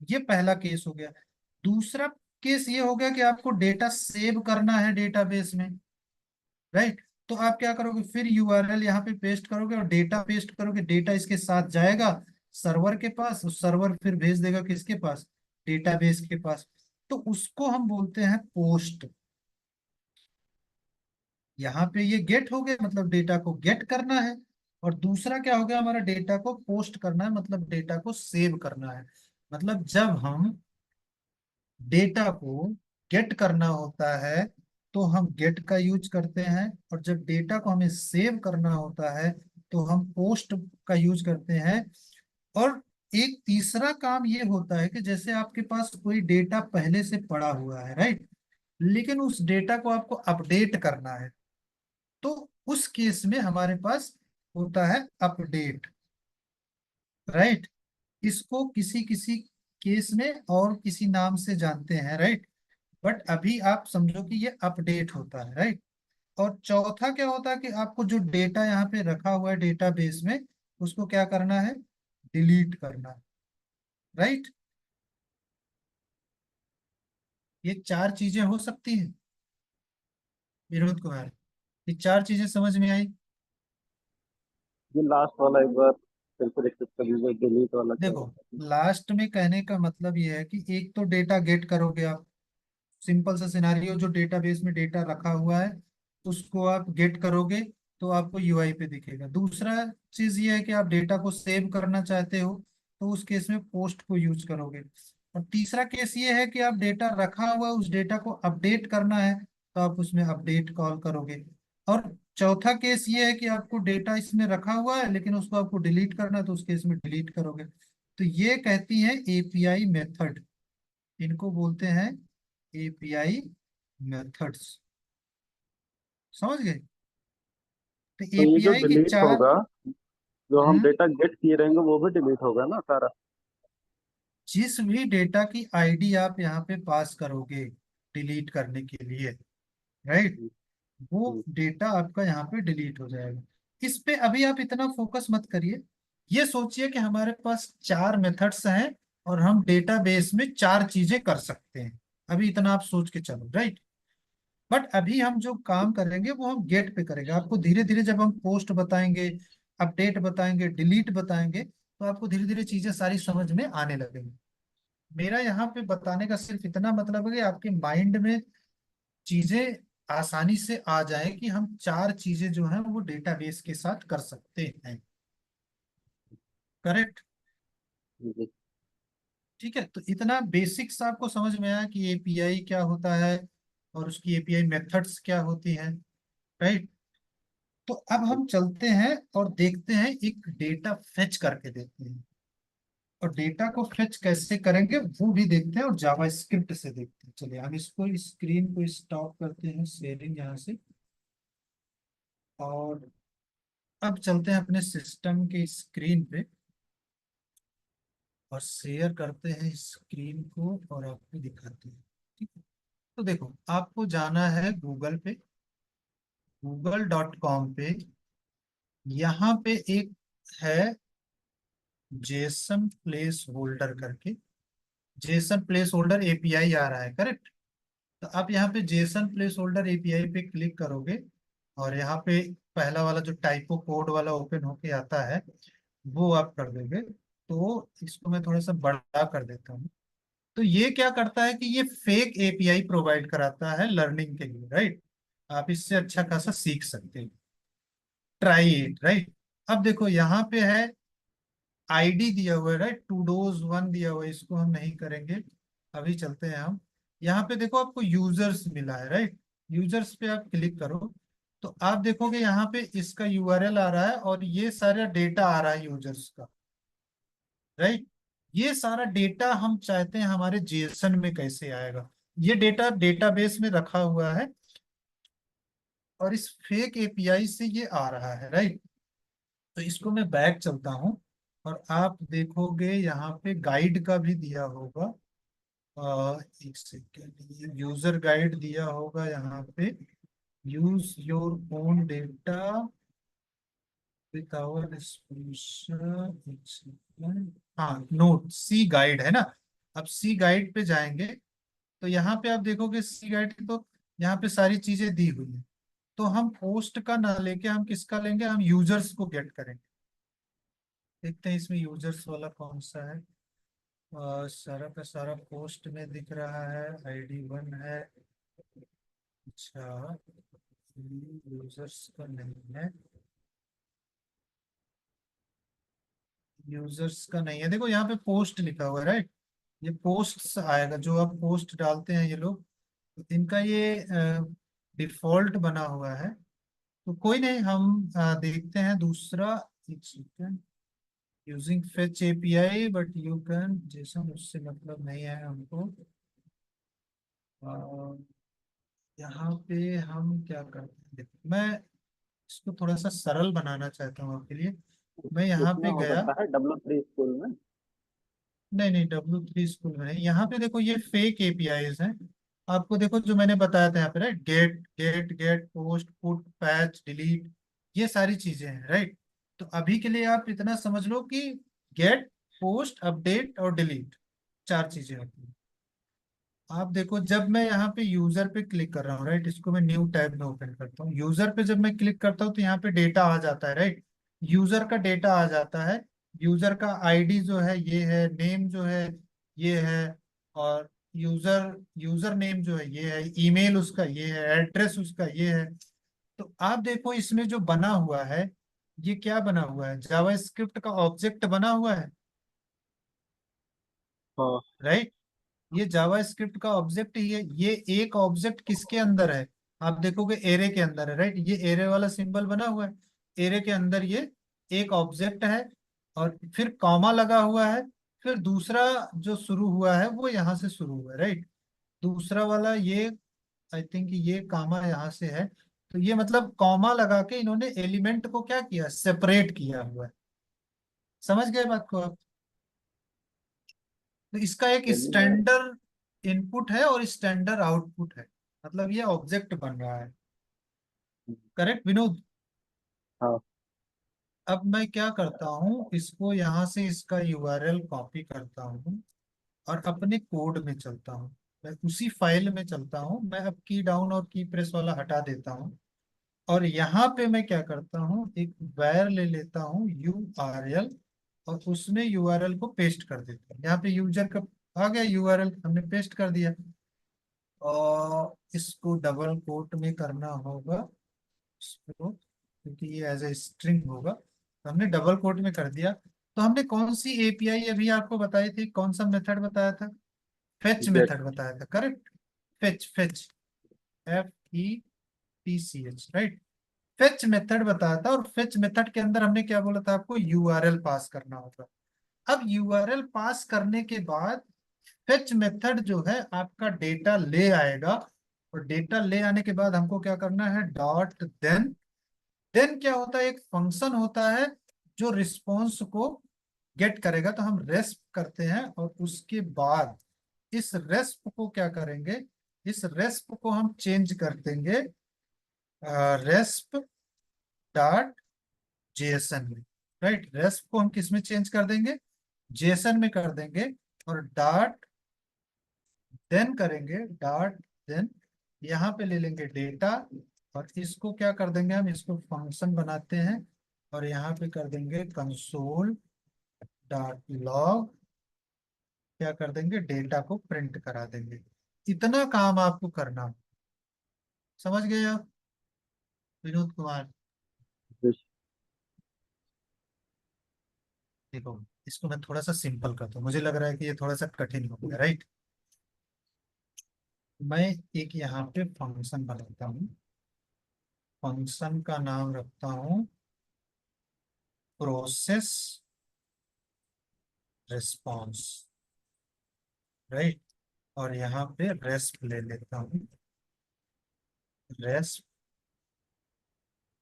ये पहला केस हो गया। दूसरा केस ये हो गया कि आपको डेटा सेव करना है डेटाबेस में, राइट। तो आप क्या करोगे? फिर यूआरएल यहाँ पे पेस्ट करोगे और डेटा पेस्ट करोगे, डेटा इसके साथ जाएगा सर्वर के पास, सर्वर फिर भेज देगा किसके पास? डेटाबेस के पास। तो उसको हम बोलते हैं पोस्ट। यहाँ पे ये गेट हो गया, मतलब डेटा को गेट करना है। और दूसरा क्या हो गया? हमारा डेटा को पोस्ट करना है, मतलब डेटा को सेव करना है। मतलब जब हम डेटा को गेट करना होता है, तो हम गेट का यूज करते हैं, और जब डेटा को हमें सेव करना होता है, तो हम पोस्ट का यूज करते हैं। और एक तीसरा काम ये होता है कि जैसे आपके पास कोई डेटा पहले से पड़ा हुआ है, राइट, लेकिन उस डेटा को आपको अपडेट करना है, तो उस केस में हमारे पास होता है अपडेट, राइट। इसको किसी किसी केस में और किसी नाम से जानते हैं, राइट। बट अभी आप समझो कि ये अपडेट होता है, राइट। और चौथा क्या होता है कि आपको जो डेटा यहाँ पे रखा हुआ है डेटाबेस में, उसको क्या करना है, डिलीट करना है, राइट। ये चार चीजें हो सकती हैं विनोद कुमार, ये चार चीजें समझ में आई। ये लास्ट वाला एक बार फिर से रिपीट कर दीजिए, डिलीट वाला क्या देखो, होता है? लास्ट में कहने का मतलब ये है कि एक तो डेटा गेट करोगे आप, सिंपल सा सिनारियो, जो डेटाबेस में डेटा रखा हुआ है उसको आप गेट करोगे तो आपको यूआई पे दिखेगा। दूसरा चीज ये है कि आप डेटा को सेव करना चाहते हो तो उस केस में पोस्ट को यूज करोगे। और तीसरा केस ये है कि आप डेटा रखा हुआ है, उस डेटा को अपडेट करना है तो आप उसमें अपडेट कॉल करोगे। और चौथा केस ये है कि आपको डेटा इसमें रखा हुआ है लेकिन उसको आपको डिलीट करना है तो उस केस में डिलीट करोगे। तो ये कहती है एपीआई मेथड, इनको बोलते हैं एपीआई मेथड्स। समझ गए। तो तो ये जो एपीआई की डिलीट चार। होगा, जो हम हम्म, डेटा गेट किए रहेंगे वो भी डिलीट होगा ना सारा? जिस भी डेटा की आईडी आप यहाँ पे पास करोगे डिलीट करने के लिए, राइट, हम्म, वो हम्म। डेटा आपका यहाँ पे डिलीट हो जाएगा। इस पे अभी आप इतना फोकस मत करिए। ये सोचिए कि हमारे पास चार मेथड्स हैं और हम डेटाबेस में चार चीजें कर सकते हैं। अभी इतना आप सोच के चलो, राइट। बट अभी हम जो काम करेंगे वो हम गेट पे करेंगे। आपको धीरे धीरे जब हम पोस्ट बताएंगे, अपडेट बताएंगे, डिलीट बताएंगे, तो आपको धीरे धीरे चीजें सारी समझ में आने लगेंगी। मेरा यहाँ पे बताने का सिर्फ इतना मतलब है कि आपके माइंड में चीजें आसानी से आ जाए कि हम चार चीजें जो हैं वो डेटाबेस के साथ कर सकते हैं। करेक्ट। जी। ठीक है, तो इतना बेसिक्स आपको समझ में आया कि एपीआई क्या होता है और उसकी एपीआई मेथड्स क्या होती हैं, राइट। तो अब हम चलते हैं और देखते हैं, एक डेटा फेच करके देखते हैं। और डेटा को फेच कैसे करेंगे वो भी देखते हैं और जावास्क्रिप्ट से देखते हैं। चलिए हम इसको, स्क्रीन को स्टॉप करते हैं शेयरिंग यहाँ से, और अब चलते हैं अपने सिस्टम के स्क्रीन पे और शेयर करते हैं स्क्रीन को और आपको दिखाते हैं। ठीक है, तो देखो आपको जाना है गूगल पे, google.com पे। यहाँ पे एक है जेसन प्लेस होल्डर करके, जेसन प्लेस होल्डर एपीआई आ रहा है, करेक्ट। तो आप यहाँ पे जेसन प्लेस होल्डर एपीआई पे क्लिक करोगे और यहाँ पे पहला वाला जो टाइपो कोड वाला ओपन होके आता है वो आप कर दोगे। तो इसको मैं थोड़ा सा बड़ा कर देता हूँ। तो ये क्या करता है कि ये फेक एपीआई प्रोवाइड कराता है लर्निंग के लिए, राइट। आप इससे अच्छा खासा सीख सकते हैं। Try it, right. अब देखो यहाँ पे है आईडी दिया हुआ है, राइट, टू डोज वन दिया हुआ है, इसको हम नहीं करेंगे। अभी चलते हैं हम, यहाँ पे देखो आपको यूजर्स मिला है, राइट। यूजर्स पे आप क्लिक करो तो आप देखोगे यहाँ पे इसका यूआरएल आ रहा है और ये सारा डेटा आ रहा है यूजर्स का, राइट। ये सारा डेटा हम चाहते हैं हमारे जेसन में कैसे आएगा। ये डेटा डेटाबेस में रखा हुआ है और इस फेक एपीआई से ये आ रहा है, राइट। तो इसको मैं बैक चलता हूँ और आप देखोगे यहाँ पे गाइड का भी दिया होगा। एक सेकेंड, यूजर गाइड दिया होगा यहाँ पे, use your own data with our response. हाँ, नोट सी गाइड है ना। अब सी गाइड पे जाएंगे तो यहाँ पे आप देखोगे सी गाइड की, तो यहाँ पे सारी चीजें दी हुई है। तो हम पोस्ट का ना लेके हम किसका लेंगे, हम यूजर्स को गेट करेंगे। देखते हैं इसमें यूजर्स वाला कौन सा है। सारा का सारा पोस्ट में दिख रहा है, आईडी वन है। अच्छा, यूजर्स का नहीं है, यूजर्स का नहीं है। देखो यहाँ पे पोस्ट लिखा हुआ है, राइट। ये पोस्ट आएगा, जो आप पोस्ट डालते हैं ये लोग, तो इनका ये डिफॉल्ट बना हुआ है। तो कोई नहीं, हम देखते हैं दूसरा। एक second, using fetch API but you can जैसा, उससे मतलब नहीं है हमको। अ, यहाँ पे हम क्या करते हैं, देखो मैं इसको थोड़ा सा सरल बनाना चाहता हूँ आपके लिए। मैं यहाँ उसमें पे हो गया, सकता है W3 स्कूल में। नहीं नहीं, W3 स्कूल में नहीं। यहाँ पे देखो ये फेक एपीआईज हैं, आपको देखो जो मैंने बताया था यहाँ पे, right, get get get post put patch delete, ये सारी चीजें हैं, राइट। तो अभी के लिए आप इतना समझ लो कि गेट पोस्ट अपडेट और डिलीट चार चीजें होती हैं। आप देखो जब मैं यहाँ पे यूजर पे क्लिक कर रहा हूँ, राइट, इसको मैं न्यू टैब में ओपन करता हूँ, यूजर पे जब मैं क्लिक करता हूँ तो यहाँ पे डेटा आ जाता है, राइट। यूजर का डेटा आ जाता है, यूजर का आईडी जो है ये है, नेम जो है ये है, और यूजर यूजर नेम जो है ये है, ईमेल उसका ये है, एड्रेस उसका ये है। तो आप देखो इसमें जो बना हुआ है, ये क्या बना हुआ है, जावास्क्रिप्ट का ऑब्जेक्ट बना हुआ है, हाँ। राइट। ये जावास्क्रिप्ट का ऑब्जेक्ट ही है। ये एक ऑब्जेक्ट किसके अंदर है, आप देखोगे एरे के अंदर है, राइट। ये एरे वाला सिंबल बना हुआ है, एरे के अंदर ये एक ऑब्जेक्ट है, और फिर कॉमा लगा हुआ है, फिर दूसरा जो शुरू हुआ है वो यहाँ से शुरू हुआ है, राइट। दूसरा वाला ये, आई थिंक ये कॉमा यहाँ से है। तो ये मतलब कॉमा लगा के इन्होंने एलिमेंट को क्या किया, सेपरेट किया हुआ है। समझ गए बात को आप। तो इसका एक चलिए। स्टैंडर्ड इनपुट है और स्टैंडर्ड आउटपुट है, मतलब ये ऑब्जेक्ट बन रहा है। करेक्ट विनोद। हाँ। अब मैं क्या करता हूँ, इसको यहाँ से इसका यूआरएल कॉपी करता हूँ और अपने कोड में चलता हूँ। मैं उसी फाइल में चलता हूँ, मैं अब की डाउन और की प्रेस वाला हटा देता हूँ। और यहाँ पे मैं क्या करता हूँ, एक वैर ले लेता हूँ यूआरएल, और उसमें यूआरएल को पेस्ट कर देता हूँ। यहाँ पे यूजर का आ गया यूआरएल, हमने पेस्ट कर दिया। और इसको डबल कोट में करना होगा इसको, क्योंकि ये एज ए स्ट्रिंग होगा, तो हमने डबल कोट में कर दिया। तो हमने कौन सी एपीआई अभी आपको बताई थी, कौन सा मेथड बताया था, फेच गेट। मेथड बताया था, correct. Fetch fetch, FETCH, right. Fetch method बताया था, और फेच मेथड के अंदर हमने क्या बोला था आपको, यूआरएल पास करना होगा। अब यूआरएल पास करने के बाद फेच मेथड जो है आपका डेटा ले आएगा, और डेटा ले आने के बाद हमको क्या करना है, डॉट देन। देन क्या होता है, एक फंक्शन होता है जो रिस्पॉन्स को गेट करेगा, तो हम रेस्प करते हैं, और उसके बाद इस रेस्प को क्या करेंगे, इस रेस्प को हम चेंज कर देंगे रेस्प डॉट जेएसएन में, राइट। रेस्प को हम किस में चेंज कर देंगे, जेएसएन में कर देंगे, और डॉट देन करेंगे, डॉट देन यहाँ पे ले लेंगे डेटा, और इसको क्या कर देंगे, हम इसको फंक्शन बनाते हैं, और यहाँ पे कर देंगे कंसोल डॉट लॉग, क्या कर देंगे, डेटा को प्रिंट करा देंगे। इतना काम आपको करना है। समझ गए आप विनोद कुमार। देखो इसको मैं थोड़ा सा सिंपल करता हूँ, मुझे लग रहा है कि ये थोड़ा सा कठिन हो गया, राइट। मैं एक यहाँ पे फंक्शन बनाता हूँ, फंक्शन का नाम रखता हूँ प्रोसेस रिस्पॉन्स, राइट। और यहाँ पे रेस्प ले लेता हूँ, रेस्प।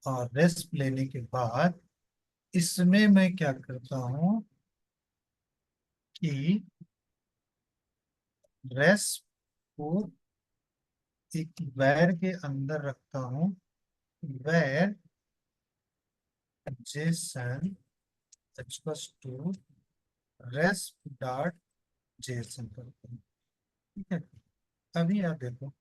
और रेस्प लेने के बाद इसमें मैं क्या करता हूँ कि रेस्प को एक वैर के अंदर रखता हूँ, var JSON to resp dot JSON करता हूँ, ठीक है। अभी आप देखो,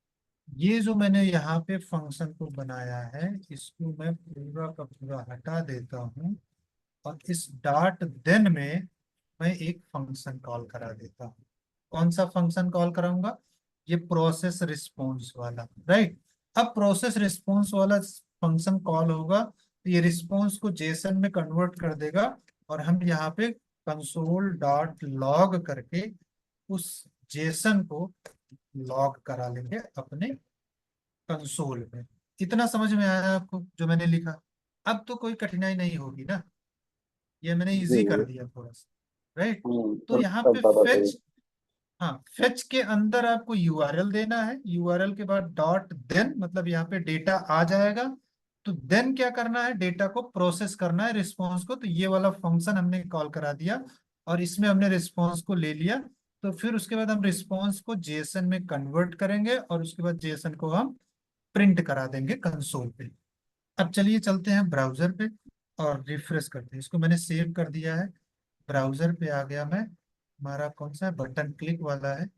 ये जो मैंने यहाँ पे फंक्शन को बनाया है, इसको मैं पूरा का पूरा हटा देता हूँ, और इस डॉट देन में मैं एक फंक्शन कॉल करा देता हूँ। कौन सा फंक्शन कॉल कराऊंगा, ये प्रोसेस रिस्पॉन्स वाला, राइट। अब प्रोसेस रिस्पॉन्स वाला फंक्शन कॉल होगा, तो ये रिस्पॉन्स को जेसन में कन्वर्ट कर देगा, और हम यहाँ पे कंसोल डॉट लॉग करके उस जेसन को लॉग करा लेंगे अपने कंसोल में। इतना समझ में आया आपको जो मैंने लिखा। अब तो कोई कठिनाई नहीं होगी ना, ये मैंने जी। इजी कर दिया थोड़ा सा, राइट। तो यहाँ सब पे ज्यादा सही। फेच, हाँ, फेच के अंदर आपको यूआरएल देना है, यूआरएल के बाद डॉट देन, मतलब यहाँ पे डेटा आ जाएगा। तो देन क्या करना है, डेटा को प्रोसेस करना है, रिस्पॉन्स को, तो ये वाला फंक्शन हमने कॉल करा दिया, और इसमें हमने रिस्पॉन्स को ले लिया। तो फिर उसके बाद हम रिस्पॉन्स को जेसन में कन्वर्ट करेंगे और उसके बाद जेसन को हम प्रिंट करा देंगे कंसोल पे। अब चलिए चलते हैं ब्राउजर पे और रिफ्रेश करते हैं। इसको मैंने सेव कर दिया है, ब्राउजर पे आ गया मैं। हमारा कौन सा बटन क्लिक वाला है,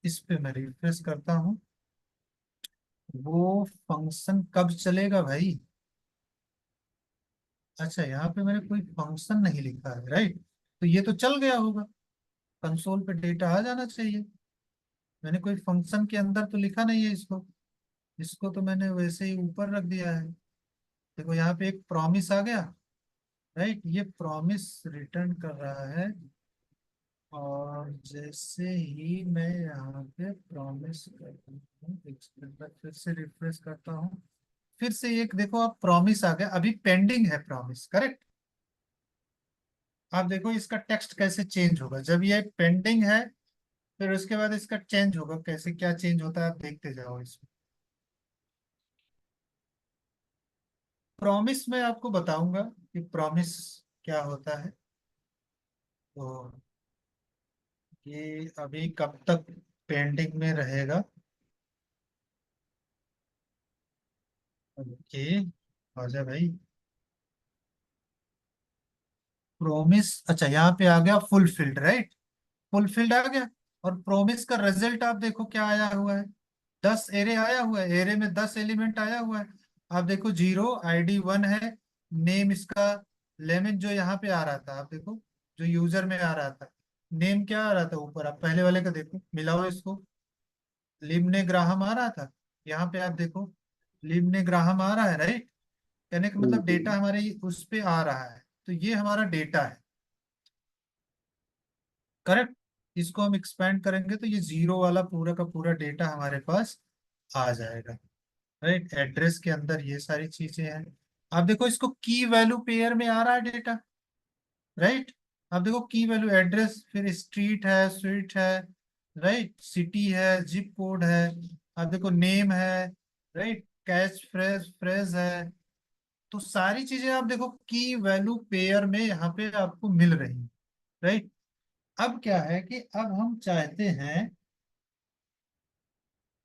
इस पे मैं रिफ्रेश करता हूँ। वो फंक्शन कब चलेगा भाई? अच्छा, यहाँ पे मैंने कोई फंक्शन नहीं लिखा है, राइट। तो ये तो चल गया होगा, कंसोल पे डेटा आ जाना चाहिए। मैंने कोई फंक्शन के अंदर तो लिखा नहीं है इसको। इसको तो मैंने वैसे ही ऊपर रख दिया है। देखो यहाँ पे एक प्रॉमिस आ गया, राइट। ये प्रॉमिस रिटर्न कर रहा है। और जैसे ही मैं यहाँ पे प्रॉमिस करता हूँ, एक सेकंड बाद फिर से रिफ्रेश करता हूँ, फिर से एक देखो आप प्रॉमिस आ गया। अभी पेंडिंग है प्रॉमिस, करेक्ट। आप देखो इसका टेक्स्ट कैसे चेंज होगा जब ये पेंडिंग है, फिर उसके बाद इसका चेंज होगा कैसे, क्या चेंज होता है आप देखते जाओ इसमें। प्रॉमिस मैं आपको बताऊंगा कि प्रॉमिस क्या होता है। तो ये अभी कब तक पेंडिंग में रहेगा? ओके, आजा भाई। प्रोमिस, अच्छा यहाँ पे आ गया फुलफिल्ड, राइट। फुलफिल्ड आ गया। और प्रोमिस का रिजल्ट आप देखो क्या आया हुआ है। 10 एरे आया हुआ है, एरे में 10 एलिमेंट आया हुआ है। आप देखो 0 ID 1 है। नेम इसका लेमन जो यहाँ पे आ रहा था, आप देखो जो यूजर में आ रहा था, नेम क्या आ रहा था ऊपर, आप पहले वाले का देखो, मिलाओ इसको। लिमने ग्राहम आ रहा था। यहाँ पे आप देखो लिमने ग्राहम आ रहा है, राइट। कहने का मतलब जी। डेटा हमारे उस पे आ रहा है, तो ये हमारा डेटा है, करेक्ट। इसको हम एक्सपेंड करेंगे तो ये जीरो वाला पूरा का पूरा डेटा हमारे पास आ जाएगा, राइट। एड्रेस के अंदर ये सारी चीजें हैं। आप देखो इसको की वैल्यू पेयर में आ रहा है डेटा, राइट। आप देखो की वैल्यू एड्रेस, फिर स्ट्रीट है, स्वीट है, राइट, सिटी है, जिप कोड है। आप देखो नेम है, राइट, कैच फ्रेज फ्रेज है। तो सारी चीजें आप देखो की वैल्यू पेयर में यहाँ पे आपको मिल रही है, राइट। अब क्या है कि अब हम चाहते हैं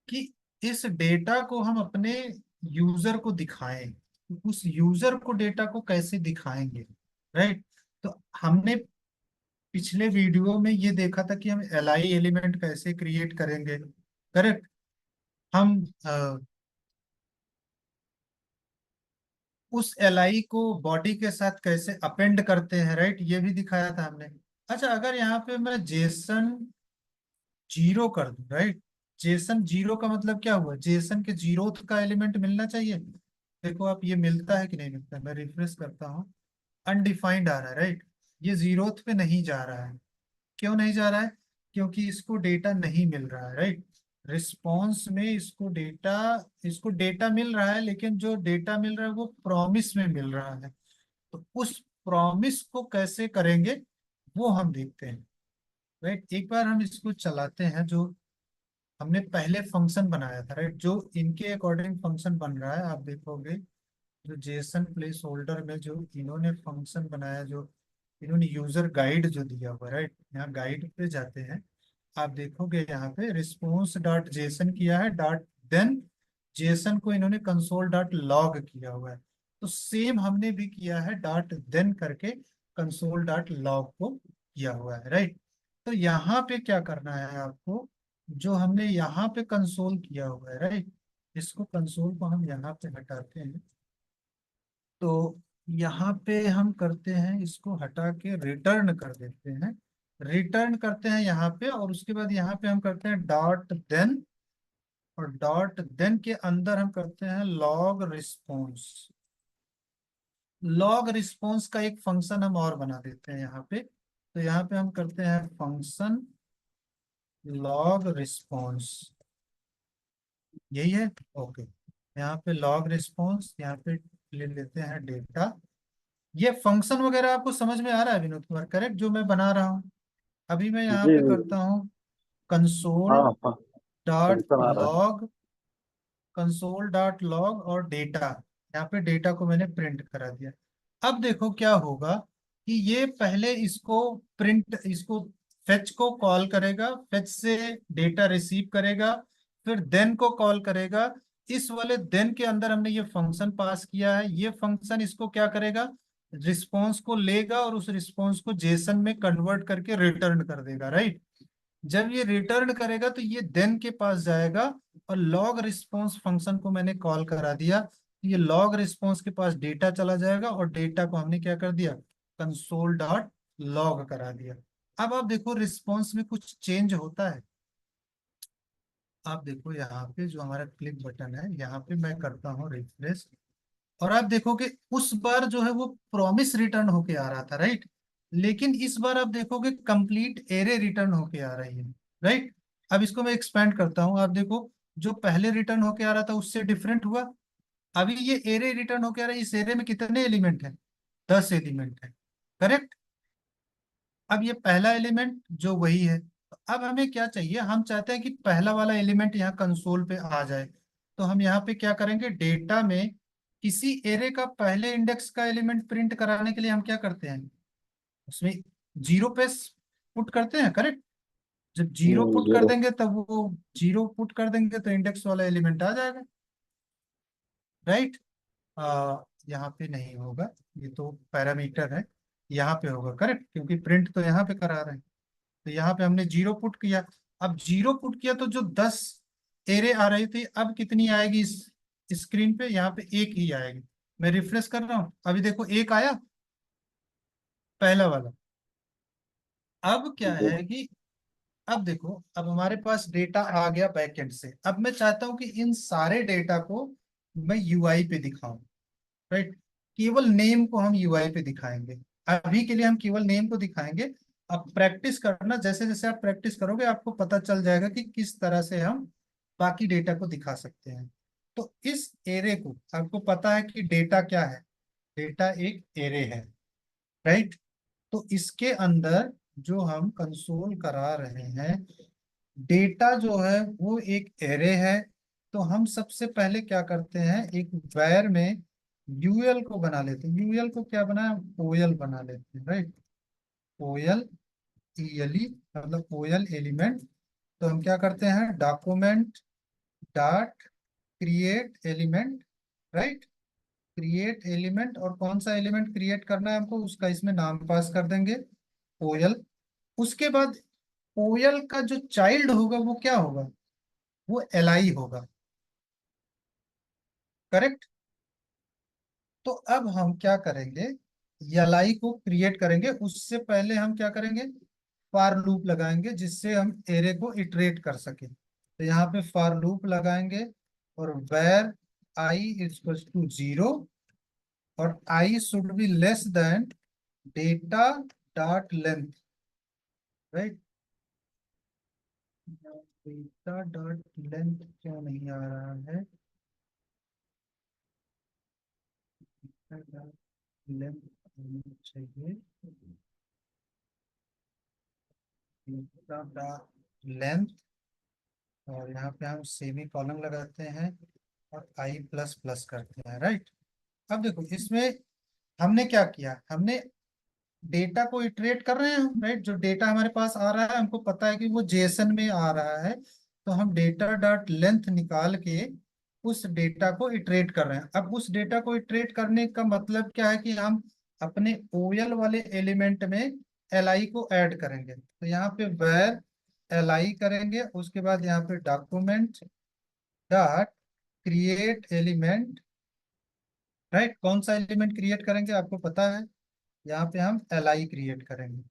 कि इस डेटा को हम अपने यूजर को दिखाएं। उस यूजर को डेटा को कैसे दिखाएंगे, राइट। तो हमने पिछले वीडियो में ये देखा था कि हम एलआई एलिमेंट कैसे क्रिएट करेंगे, करेक्ट। हम उस एलआई को बॉडी के साथ कैसे अपेंड करते हैं, राइट, ये भी दिखाया था हमने। अच्छा, अगर यहाँ पे मैं जेसन जीरो कर दूं, राइट। जेसन जीरो का मतलब क्या हुआ, जेसन के जीरोथ का एलिमेंट मिलना चाहिए। देखो आप ये मिलता है कि नहीं मिलता है? मैं रिफ्रेश करता हूँ, अनडिफाइंड आ रहा है, राइट। ये जीरोथ पे नहीं जा रहा है। क्यों नहीं जा रहा है? क्योंकि इसको डेटा नहीं मिल रहा है, राइट। रिस्पॉन्स में इसको डेटा मिल रहा है, लेकिन जो डेटा मिल रहा है वो प्रॉमिस में मिल रहा है। तो उस प्रॉमिस को कैसे करेंगे वो हम देखते हैं, राइट। एक बार हम इसको चलाते हैं, जो हमने पहले फंक्शन बनाया था, राइट, जो इनके अकॉर्डिंग फंक्शन बन रहा है। आप देखोगे जो जेसन प्लेस होल्डर में जो इन्होंने फंक्शन बनाया, जो इन्होंने यूजर गाइड जो दिया हुआ है, राइट, यहाँ गाइड पे जाते हैं। आप देखोगे यहाँ पे रिस्पॉन्स डॉट जेसन किया है, डॉट देन जेसन को इन्होंने कंसोल डॉट लॉग किया हुआ है। तो सेम हमने भी किया है, डॉट देन करके कंसोल डॉट लॉग को किया हुआ है, राइट। तो यहाँ पे क्या करना है आपको, जो हमने यहाँ पे कंसोल किया हुआ है, राइट, इसको कंसोल को हम यहाँ पे हटाते हैं। तो यहाँ पे हम करते हैं, इसको हटा के रिटर्न कर देते हैं। रिटर्न करते हैं यहाँ पे, और उसके बाद यहाँ पे हम करते हैं डॉट देन, और डॉट देन के अंदर हम करते हैं लॉग रिस्पॉन्स। लॉग रिस्पॉन्स का एक फंक्शन हम और बना देते हैं यहाँ पे। तो यहाँ पे हम करते हैं फंक्शन लॉग रिस्पॉन्स, यही है, ओके। यहाँ पे लॉग रिस्पॉन्स, यहाँ पे ले लेते हैं डेटा। ये फंक्शन वगैरह आपको समझ में आ रहा है विनोद कुमार, करेक्ट, जो मैं बना रहा हूँ। अभी मैं यहाँ जी पे जी। करता हूँ कंसोल हाँ हाँ। डॉट फंक्शन आ रहा है। लॉग, कंसोल डॉट लॉग और डेटा। यहाँ पे डेटा को मैंने प्रिंट करा दिया। अब देखो क्या होगा कि ये पहले इसको प्रिंट, इसको फेच को कॉल करेगा, फेच से डेटा रिसीव करेगा, फिर देन को कॉल करेगा। इस वाले देन के अंदर हमने ये फंक्शन पास किया है, ये फंक्शन इसको क्या करेगा, रिस्पॉन्स को लेगा और उस रिस्पॉन्स को जेसन में कन्वर्ट करके रिटर्न कर देगा, राइट। जब ये रिटर्न करेगा तो ये देन के पास जाएगा, और लॉग रिस्पॉन्स फंक्शन को मैंने कॉल करा दिया, ये लॉग रिस्पॉन्स के पास डेटा चला जाएगा, और डेटा को हमने क्या कर दिया, कंसोल डॉट लॉग करा दिया। अब आप देखो रिस्पॉन्स में कुछ चेंज होता है। आप देखो यहाँ पे जो हमारा क्लिक बटन है, यहाँ पे मैं करता हूँ रिफ्रेश, और आप देखो कि उस बार जो है वो प्रॉमिस रिटर्न होके आ रहा था, राइट। लेकिन इस बार आप देखोगे कंप्लीट एरे रिटर्न होके आ रही है, राइट। अब इसको मैं एक्सपेंड करता हूँ, आप देखो जो पहले रिटर्न होके आ रहा था उससे डिफरेंट हुआ। अभी ये एरे रिटर्न होके आ रहा है, इस एरे में कितने एलिमेंट है, 10 एलिमेंट है, करेक्ट। अब ये पहला एलिमेंट जो वही है, तो अब हमें क्या चाहिए, हम चाहते हैं कि पहला वाला एलिमेंट यहाँ कंसोल पे आ जाए। तो हम यहाँ पे क्या करेंगे, डेटा में किसी एरे का पहले इंडेक्स का एलिमेंट प्रिंट कराने के लिए हम क्या करते हैं, उसमें जीरो पे पुट करते हैं, करेक्ट। जब जीरो पुट कर जीरो। देंगे तब वो जीरो पुट कर देंगे तो इंडेक्स वाला एलिमेंट आ जाएगा, राइट। यहाँ पे नहीं होगा, ये तो पैरामीटर है, यहाँ पे होगा, करेक्ट, क्योंकि प्रिंट तो यहाँ पे करा रहे हैं। तो यहाँ पे हमने जीरो पुट किया। अब जीरो पुट किया तो जो 10 एरे आ रही थी, अब कितनी आएगी इस स्क्रीन पे, यहाँ पे एक ही आएगी। मैं रिफ्रेश कर रहा हूँ, अभी देखो एक आया, पहला वाला। अब क्या जी। है कि अब देखो, अब हमारे पास डेटा आ गया बैकएंड से, अब मैं चाहता हूँ कि इन सारे डेटा को मैं यूआई पे दिखाऊं, राइट। केवल नेम को हम यूआई पे दिखाएंगे, अभी के लिए हम केवल नेम को दिखाएंगे। अब प्रैक्टिस करना, जैसे जैसे आप प्रैक्टिस करोगे आपको पता चल जाएगा कि किस तरह से हम बाकी डेटा को दिखा सकते हैं। तो इस एरे को, आपको पता है कि डेटा क्या है, डेटा एक एरे है, राइट। तो इसके अंदर जो हम कंसोल करा रहे हैं, डेटा जो है वो एक एरे है। तो हम सबसे पहले क्या करते हैं, एक वैर में यूएल को बना लेते हैं। यूएल को क्या बना, ओएल बना लेते हैं, राइट। ओएल, ईएलई, मतलब ओएल एलिमेंट। तो हम क्या करते हैं, document dot create element, right. Create element, और कौन सा एलिमेंट क्रिएट करना है हमको, उसका इसमें नाम पास कर देंगे, ओएल। उसके बाद ओएल का जो चाइल्ड होगा वो क्या होगा, वो एलआई होगा, करेक्ट। तो अब हम क्या करेंगे, एलआई को क्रिएट करेंगे, उससे पहले हम क्या करेंगे, फॉर लूप लगाएंगे, जिससे हम एरे को इटरेट कर सके। तो यहाँ पे फॉर लूप लगाएंगे, और var I equals to zero, और I should be less than data dot length, right. Data dot length क्यों नहीं आ रहा है, लेंथ चाहिए, डेटा डॉट लेंथ, और यहाँ पे हम सेमी कॉलम लगाते हैं, और आई प्लस प्लस करते हैं, राइट। अब देखो इसमें हमने क्या किया, हमने डेटा को इटरेट कर रहे हैं हम, राइट। जो डेटा हमारे पास आ रहा है हमको पता है कि वो जेसन में आ रहा है, तो हम डेटा डॉट लेंथ निकाल के उस डेटा को इटरेट कर रहे हैं। अब उस डेटा को इटरेट करने का मतलब क्या है कि हम अपने ओएल वाले एलिमेंट में एलआई को ऐड करेंगे। तो यहाँ पे वेर एलआई करेंगे, उसके बाद यहाँ पे document dot create element, right. कौन सा एलिमेंट क्रिएट करेंगे आपको पता है, यहाँ पे हम एलआई क्रिएट करेंगे,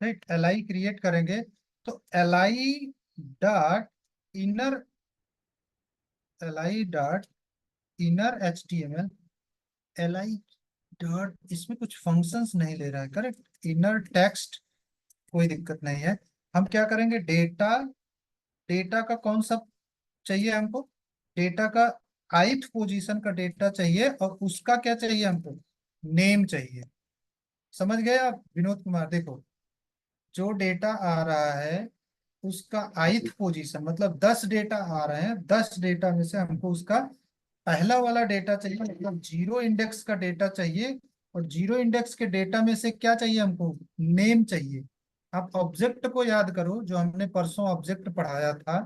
राइट। एलआई क्रिएट करेंगे, तो LI dot inner, LI dot inner H T M L, LI dot, इसमें कुछ फंक्शंस नहीं ले रहा है, करेक्ट। इनर टेक्स्ट, कोई दिक्कत नहीं है। हम क्या करेंगे, डेटा, डेटा का कौन सा चाहिए हमको, डेटा का ith पोजीशन का डेटा चाहिए, और उसका क्या चाहिए हमको, नेम चाहिए। समझ गए आप विनोद कुमार, देखो जो डेटा आ रहा है उसका ith पोजीशन, मतलब 10 डेटा आ रहे हैं, 10 डेटा में से हमको उसका पहला वाला डेटा चाहिए, मतलब जीरो इंडेक्स का डेटा चाहिए। और जीरो इंडेक्स के डेटा में से क्या चाहिए हमको, नेम चाहिए, आप ऑब्जेक्ट को याद करो, जो हमने परसों ऑब्जेक्ट पढ़ाया था।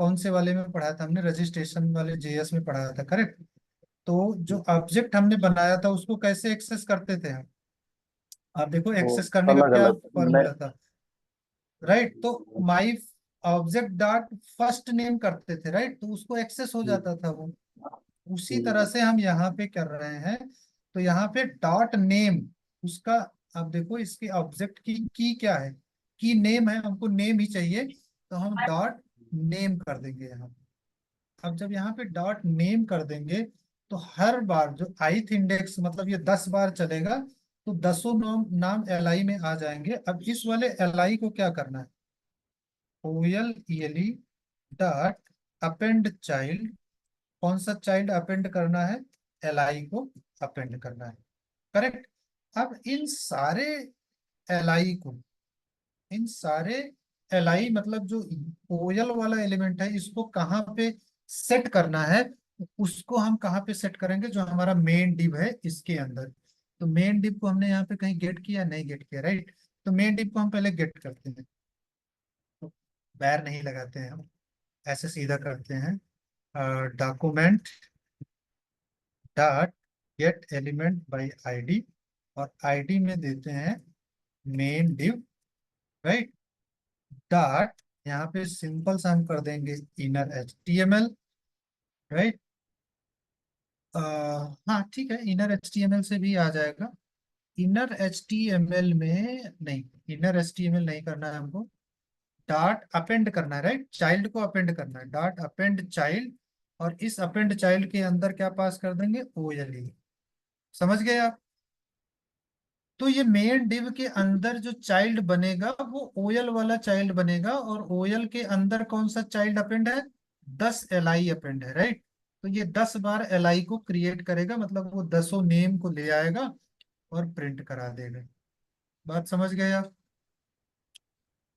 कौन से वाले में पढ़ाया था हमने? रजिस्ट्रेशन वाले जेएस में पढ़ाया था, करेक्ट। तो जो ऑब्जेक्ट हमने बनाया था उसको कैसे एक्सेस करते थे हम? आप देखो, वो एक्सेस करने का अलग क्या अलग मैं फॉर्मूला था? राइट, तो माई ऑब्जेक्ट डॉट फर्स्ट नेम करते थे, राइट, तो उसको एक्सेस हो जाता था वो। उसी तरह से हम यहाँ पे कर रहे हैं। तो यहाँ पे डॉट नेम उसका, अब देखो इसके ऑब्जेक्ट की क्या है? की नेम है, हमको नेम ही चाहिए, तो हम डॉट नेम कर देंगे यहाँ। अब जब यहाँ पे डॉट नेम कर देंगे, तो हर बार जो ith इंडेक्स, मतलब ये 10 बार चलेगा, तो दसों नाम नाम एल में आ जाएंगे। अब इस वाले एल को क्या करना है? OLELE dot append child. कौन सा चाइल्ड अपेंड करना है? एल को अपेंड करना है, करेक्ट। अब इन सारे एल मतलब जो ओयल वाला एलिमेंट है, इसको कहाँ पे सेट करना है? उसको हम कहाँ पे सेट करेंगे? जो हमारा मेन डिव है इसके अंदर। तो मेन डिव को हमने यहाँ पे कहीं गेट किया? नहीं गेट किया, राइट। तो मेन डिव को हम पहले गेट करते हैं, तो बैर नहीं लगाते हैं हम, ऐसे सीधा करते हैं। Document dot gate element by ID, और आईडी में देते हैं मेन डिव, राइट। डॉट, यहाँ पे सिंपल सा हम कर देंगे इनर HTML, राइट। हाँ ठीक है, इनर HTML से भी आ जाएगा। इनर HTML में नहीं, इनर HTML नहीं करना है हमको। डॉट अपेंड करना है, राइट, चाइल्ड को अपेंड करना है, डॉट अपेंड चाइल्ड। और इस अपेंड चाइल्ड के अंदर क्या पास कर देंगे? OLE। समझ गए आप? तो ये मेन डिव के अंदर जो चाइल्ड बनेगा वो ओयल वाला चाइल्ड बनेगा, और ओयल के अंदर कौन सा चाइल्ड अपेंड है? 10 LI अपेंड है, राइट। तो ये 10 बार LI को क्रिएट करेगा, मतलब वो दसों नेम को ले आएगा और प्रिंट करा देगा। बात समझ गए आप?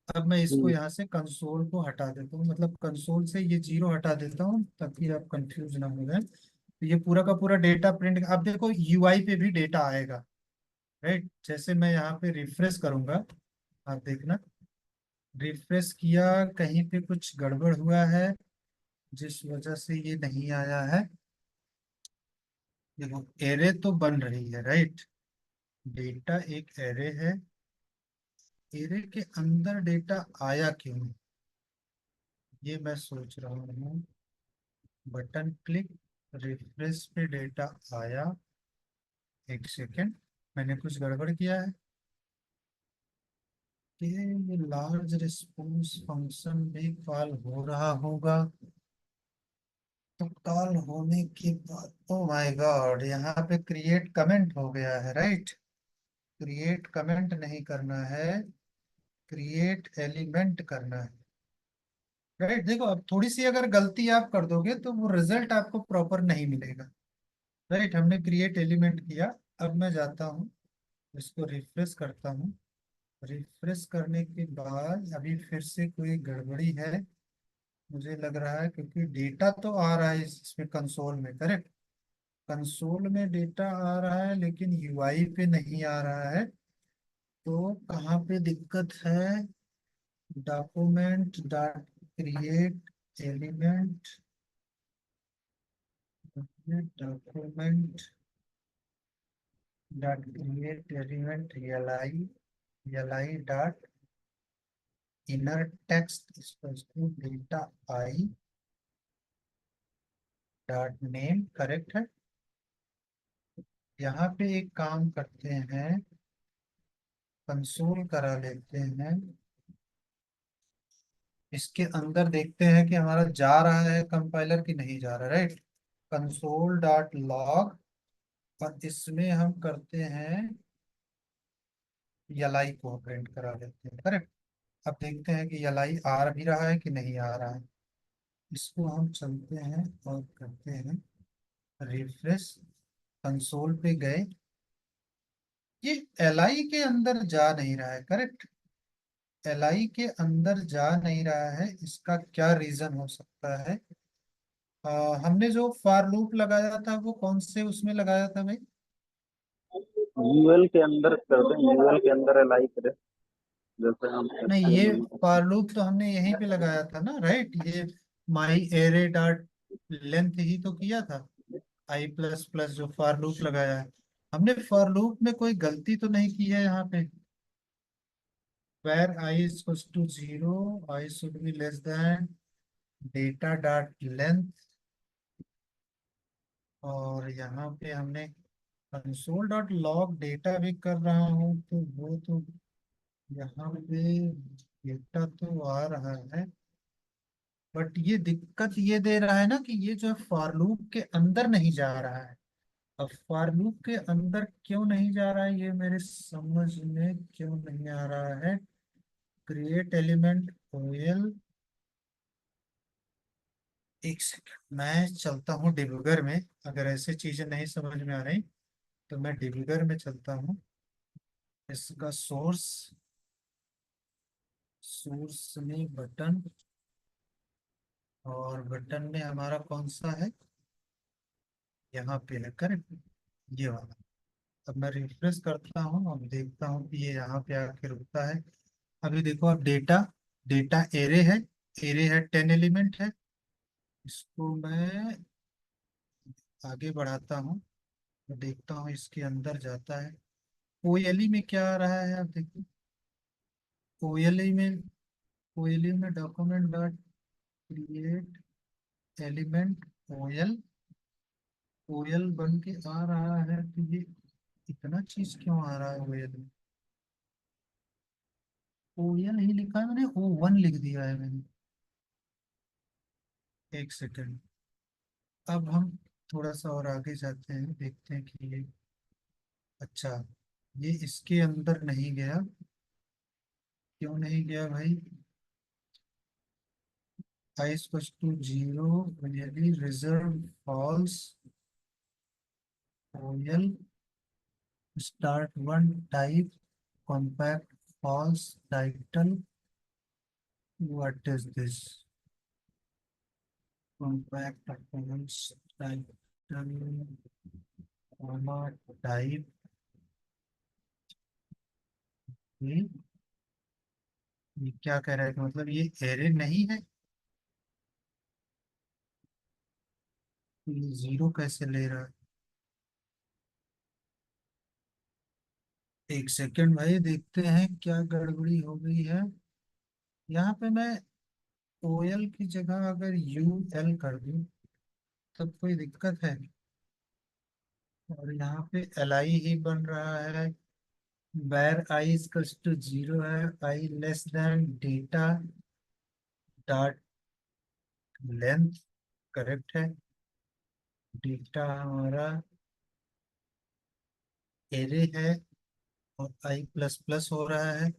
अब मैं इसको यहाँ से कंसोल को हटा देता हूँ, मतलब कंसोल से ये जीरो हटा देता हूँ ताकि आप कंफ्यूज ना हो जाए। तो ये पूरा का पूरा डेटा प्रिंट, अब देखो UI पे भी डेटा आएगा, राइट। जैसे मैं यहाँ पे रिफ्रेश करूंगा, आप देखना, रिफ्रेश किया, कहीं पे कुछ गड़बड़ हुआ है जिस वजह से ये नहीं आया है। देखो एरे तो बन रही है, राइट। डेटा एक एरे है, एरे के अंदर डेटा आया क्यों? ये मैं सोच रहा हूँ। बटन क्लिक, रिफ्रेश पे डेटा आया। एक सेकेंड, मैंने कुछ गड़बड़ किया है कि ये लार्ज रिस्पॉन्स फंक्शन भी कॉल हो रहा होगा। तो कॉल होने के बाद, ओ माय गॉड, यहाँ पे क्रिएट कमेंट हो गया है, राइट। क्रिएट कमेंट नहीं करना है, क्रिएट एलिमेंट करना है, राइट। देखो अब थोड़ी सी अगर गलती आप कर दोगे तो वो रिजल्ट आपको प्रॉपर नहीं मिलेगा, राइट। हमने क्रिएट एलिमेंट किया। अब मैं जाता हूँ, इसको रिफ्रेश करता हूँ। रिफ्रेश करने के बाद अभी फिर से कोई गड़बड़ी है मुझे लग रहा है, क्योंकि डेटा तो आ रहा है इसमें कंसोल में, करेक्ट। कंसोल में डेटा आ रहा है लेकिन UI पे नहीं आ रहा है। तो कहाँ पे दिक्कत है? Document dot create element, document dot create element L I dot inner text data I dot name, correct है। यहाँ पे एक काम करते हैं, कंसोल करा लेते हैं। इसके अंदर देखते हैं कि हमारा जा रहा है कंपाइलर की नहीं जा रहा, राइट। कंसोल डॉट लॉग, और इसमें हम करते हैं एल को प्रिंट करा लेते हैं, करेक्ट। अब देखते हैं कि एल आ भी रहा है कि नहीं आ रहा है। इसको हम चलते हैं और करते हैं रिफ्रेश। कंसोल पे गए, ये एल के अंदर जा नहीं रहा है, करेक्ट। एल के अंदर जा नहीं रहा है, इसका क्या रीजन हो सकता है? हमने जो फॉर लूप लगाया था वो कौन से उसमें लगाया था भाई? यूएल के अंदर कर दें, यूएल के अंदर एल आई करें। जैसे हम नहीं, ये HTML फॉर लूप तो हमने यहीं पे लगाया था ना, राइट? ये माई एरे डॉट लेंथ ही तो किया था। आई प्लस प्लस जो फॉर लूप लगाया है, हमने फॉर लूप में कोई गलती तो नहीं की है यहाँ पे। Var I is to zero, I should be less than data dot length. और यहाँ पे हमने कंसोल डॉट लॉग डेटा भी कर रहा हूँ, तो वो तो यहाँ पे डेटा तो आ रहा है। बट ये दिक्कत ये दे रहा है ना कि ये जो है फॉर लूप के अंदर नहीं जा रहा है। अब फॉर लूप के अंदर क्यों नहीं जा रहा है, ये मेरे समझ में क्यों नहीं आ रहा है। क्रिएट एलिमेंट ओएल, एक सेकंड मैं चलता हूँ डिबगर में। अगर ऐसे चीजें नहीं समझ में आ रही तो मैं डिबगर में चलता हूँ। इसका सोर्स, सोर्स में बटन, और बटन में हमारा कौन सा है, यहाँ पे है, करेक्ट, ये वाला। अब मैं रिफ्रेश करता हूँ और देखता हूँ कि ये यहाँ पे आके रुकता है। अभी देखो, अब डेटा, डेटा एरे है, एरे है 10 एलिमेंट है। इसको मैं आगे बढ़ाता हूँ तो देखता हूँ इसके अंदर जाता है। ओएलई में क्या आ रहा है, आप देखिए। ओएलई में, ओएलई में document dot create element OL, OL बन के आ रहा है। तो ये इतना चीज क्यों आ रहा है ओएल में? ओएल ही लिखा है मैंने, ओ वन लिख दिया है मैंने। एक सेकंड, अब हम थोड़ा सा और आगे जाते हैं, देखते हैं कि ये, अच्छा, ये इसके अंदर नहीं गया। क्यों नहीं गया भाई? आई इक्वल टू जीरो, यदि reserve false, OL start one type compact false title, what is this? Compact false title comma type, ये क्या कह रहा है कि मतलब ये एरे नहीं है? तो ये जीरो कैसे ले रहा है? एक सेकंड भाई, देखते हैं क्या गड़बड़ी हो गई है। यहाँ पे मैं ओएल की जगह अगर यू एल कर दूं तब कोई दिक्कत है? और यहाँ पे एल आई ही बन रहा है। Var I is to zero है, I less than data dot length, correct है। डेटा हमारा एरे है और आई प्लस प्लस हो रहा है,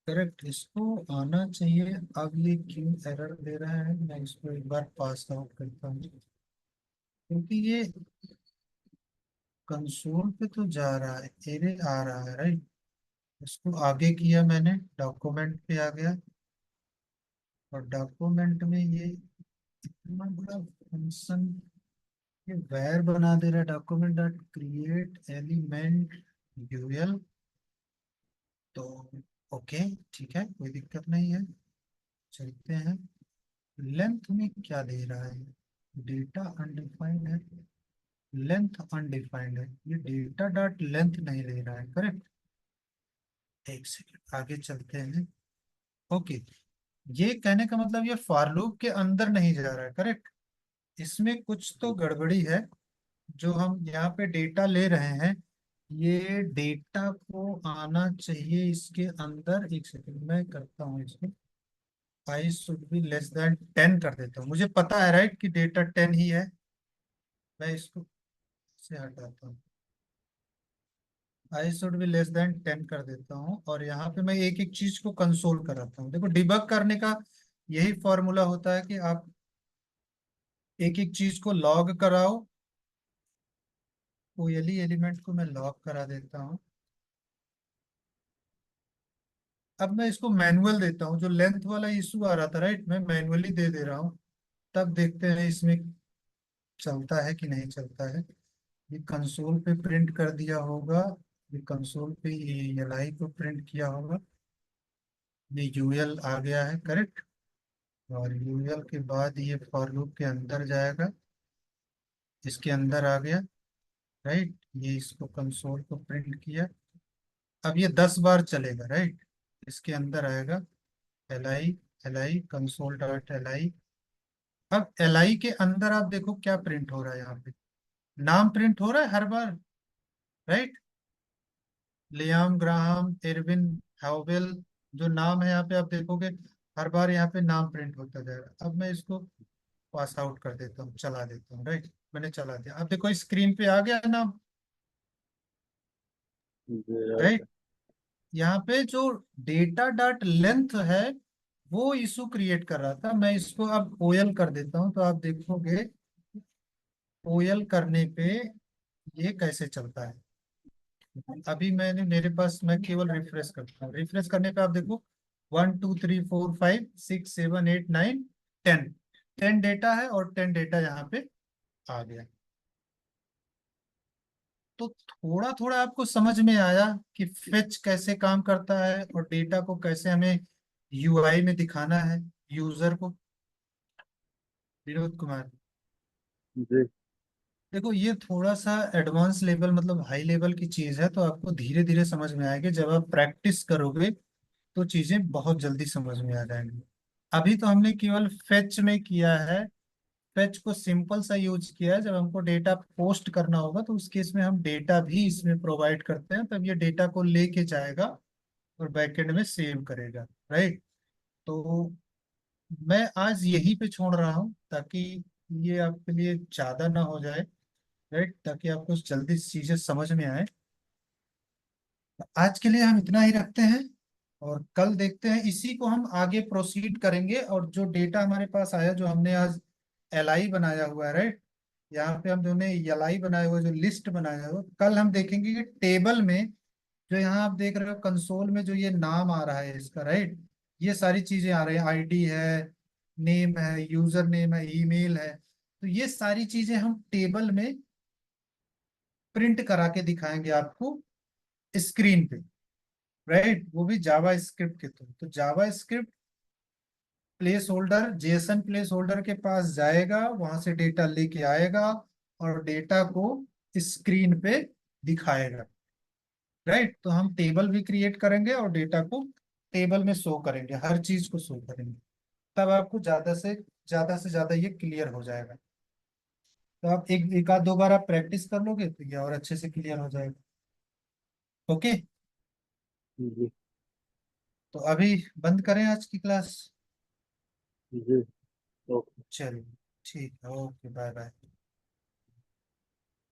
करेक्ट। इसको आना चाहिए। अब ये क्यों एरर दे रहा है, मैं इसको एक बार पास आउट करता हूँ, क्योंकि ये कंसोल पे तो जा रहा है, एरे आ रहा है, राइट। इसको आगे किया मैंने, डॉक्यूमेंट पे आ गया, और डॉक्यूमेंट में ये इतना बड़ा फंक्शन, ये वैर बना दे रहा है, document dot create element UL. तो ओके, ठीक है, कोई दिक्कत नहीं है, चलते हैं। लेंथ में क्या दे रहा है? डेटा अनडिफाइंड है, लेंथ अनडिफाइंड है, ये डेटा डॉट लेंथ नहीं ले रहा है, करेक्ट। एक सेकंड आगे चलते हैं। ओके, ये कहने का मतलब ये फॉर लूप के अंदर नहीं जा रहा है, करेक्ट। इसमें कुछ तो गड़बड़ी है। जो हम यहाँ पे डेटा ले रहे हैं, ये डेटा को आना चाहिए इसके अंदर। एक सेकंड मैं करता हूँ इसको, आई शुड बी लेस देन 10 कर देता हूँ। मुझे पता है राइट कि डेटा 10 ही है। मैं इसको से हटाता हूँ, आई शुड बी लेस देन 10 कर देता हूँ, और यहाँ पे मैं एक एक चीज को कंसोल कराता हूँ। देखो, डिबग करने का यही फॉर्मूला होता है कि आप एक एक चीज को लॉग कराओ। ओएलई एलिमेंट को मैं लॉग करा देता हूँ। अब मैं इसको मैनुअल देता हूँ, जो लेंथ वाला इशू आ रहा था, राइट, मैं मैनुअली दे दे रहा हूँ। तब देखते हैं इसमें चलता है कि नहीं चलता है। ये कंसोल पे प्रिंट कर दिया होगा, ये कंसोल पे ये एलआई को प्रिंट किया होगा। ये यूएल आ गया है, करेक्ट। और यूएल के बाद ये फॉर लूप के अंदर जाएगा, इसके अंदर आ गया, राइट। ये इसको कंसोल को प्रिंट किया। अब ये 10 बार चलेगा, राइट। इसके अंदर आएगा L I console dot L I. अब एल आई के अंदर आप देखो क्या प्रिंट हो रहा है यहाँ पे, नाम प्रिंट हो रहा है हर बार, right. Liam Graham Erwin Havel, जो नाम है यहाँ पे आप देखोगे, हर बार यहाँ पे नाम प्रिंट होता जाएगा। अब मैं इसको पास आउट कर देता हूँ, चला देता हूँ, राइट। मैंने चला दिया, अब देखो स्क्रीन पे आ गया नाम, जी राइट। यहाँ पे जो डेटा डॉट लेंथ है वो इशू क्रिएट कर रहा था। मैं इसको अब ओएल कर देता हूँ, तो आप देखोगे ओएल करने पे ये कैसे चलता है। अभी मैंने मेरे पास, मैं केवल रिफ्रेश करता हूँ, रिफ्रेश करने पे आप देखो 1 2 3 4 5 6 7 8 9 10, 10 डेटा है और 10 डेटा यहाँ पे आ गया। तो थोड़ा थोड़ा आपको समझ में आया कि फेच कैसे काम करता है और डेटा को कैसे हमें यूआई में दिखाना है यूजर को। विनोद कुमार, जी देखो ये थोड़ा सा एडवांस लेवल, मतलब हाई लेवल की चीज है, तो आपको धीरे धीरे समझ में आएगी। जब आप प्रैक्टिस करोगे तो चीजें बहुत जल्दी समझ में आ जाएंगी। अभी तो हमने केवल फेच में किया है, फेच को सिंपल सा यूज किया है। जब हमको डेटा पोस्ट करना होगा तो उस केस में हम डेटा भी इसमें प्रोवाइड करते हैं, तब ये डेटा को लेके जाएगा और बैकएंड में सेव करेगा, राइट। तो मैं आज यहीं पे छोड़ रहा हूँ ताकि ये आपके लिए ज्यादा ना हो जाए, राइट, ताकि आपको जल्दी चीजें समझ में आए। आज के लिए हम इतना ही रखते हैं और कल देखते हैं, इसी को हम आगे प्रोसीड करेंगे। और जो डेटा हमारे पास आया, जो हमने आज एल आई बनाया हुआ है, राइट, यहाँ पे हम जो ने एल आई बनाया हुआ है, जो लिस्ट बनाया हुआ है, कल हम देखेंगे कि टेबल में, जो यहाँ आप देख रहे हो कंसोल में, जो ये नाम आ रहा है इसका, राइट, ये सारी चीजें आ रही है, आईडी है, नेम है, यूजर नेम है, ईमेल है, तो ये सारी चीजें हम टेबल में प्रिंट करा के दिखाएंगे आपको स्क्रीन पे, राइट। वो भी जावा स्क्रिप्ट के थ्रू। तो JavaScript placeholder, JSON placeholder के पास जाएगा, वहां से डेटा लेके आएगा और डेटा को स्क्रीन पे दिखाएगा, राइट। तो हम टेबल भी क्रिएट करेंगे और डेटा को टेबल में शो करेंगे, हर चीज को शो करेंगे। तब आपको ज्यादा से ज्यादा ये क्लियर हो जाएगा। तो आप एक एक आध दो बार आप प्रैक्टिस कर लोगे तो ये और अच्छे से क्लियर हो जाएगा। ओके। जी तो अभी बंद करें आज की क्लास। जी। ओके। चलिए, ठीक है, ओके, बाय बाय।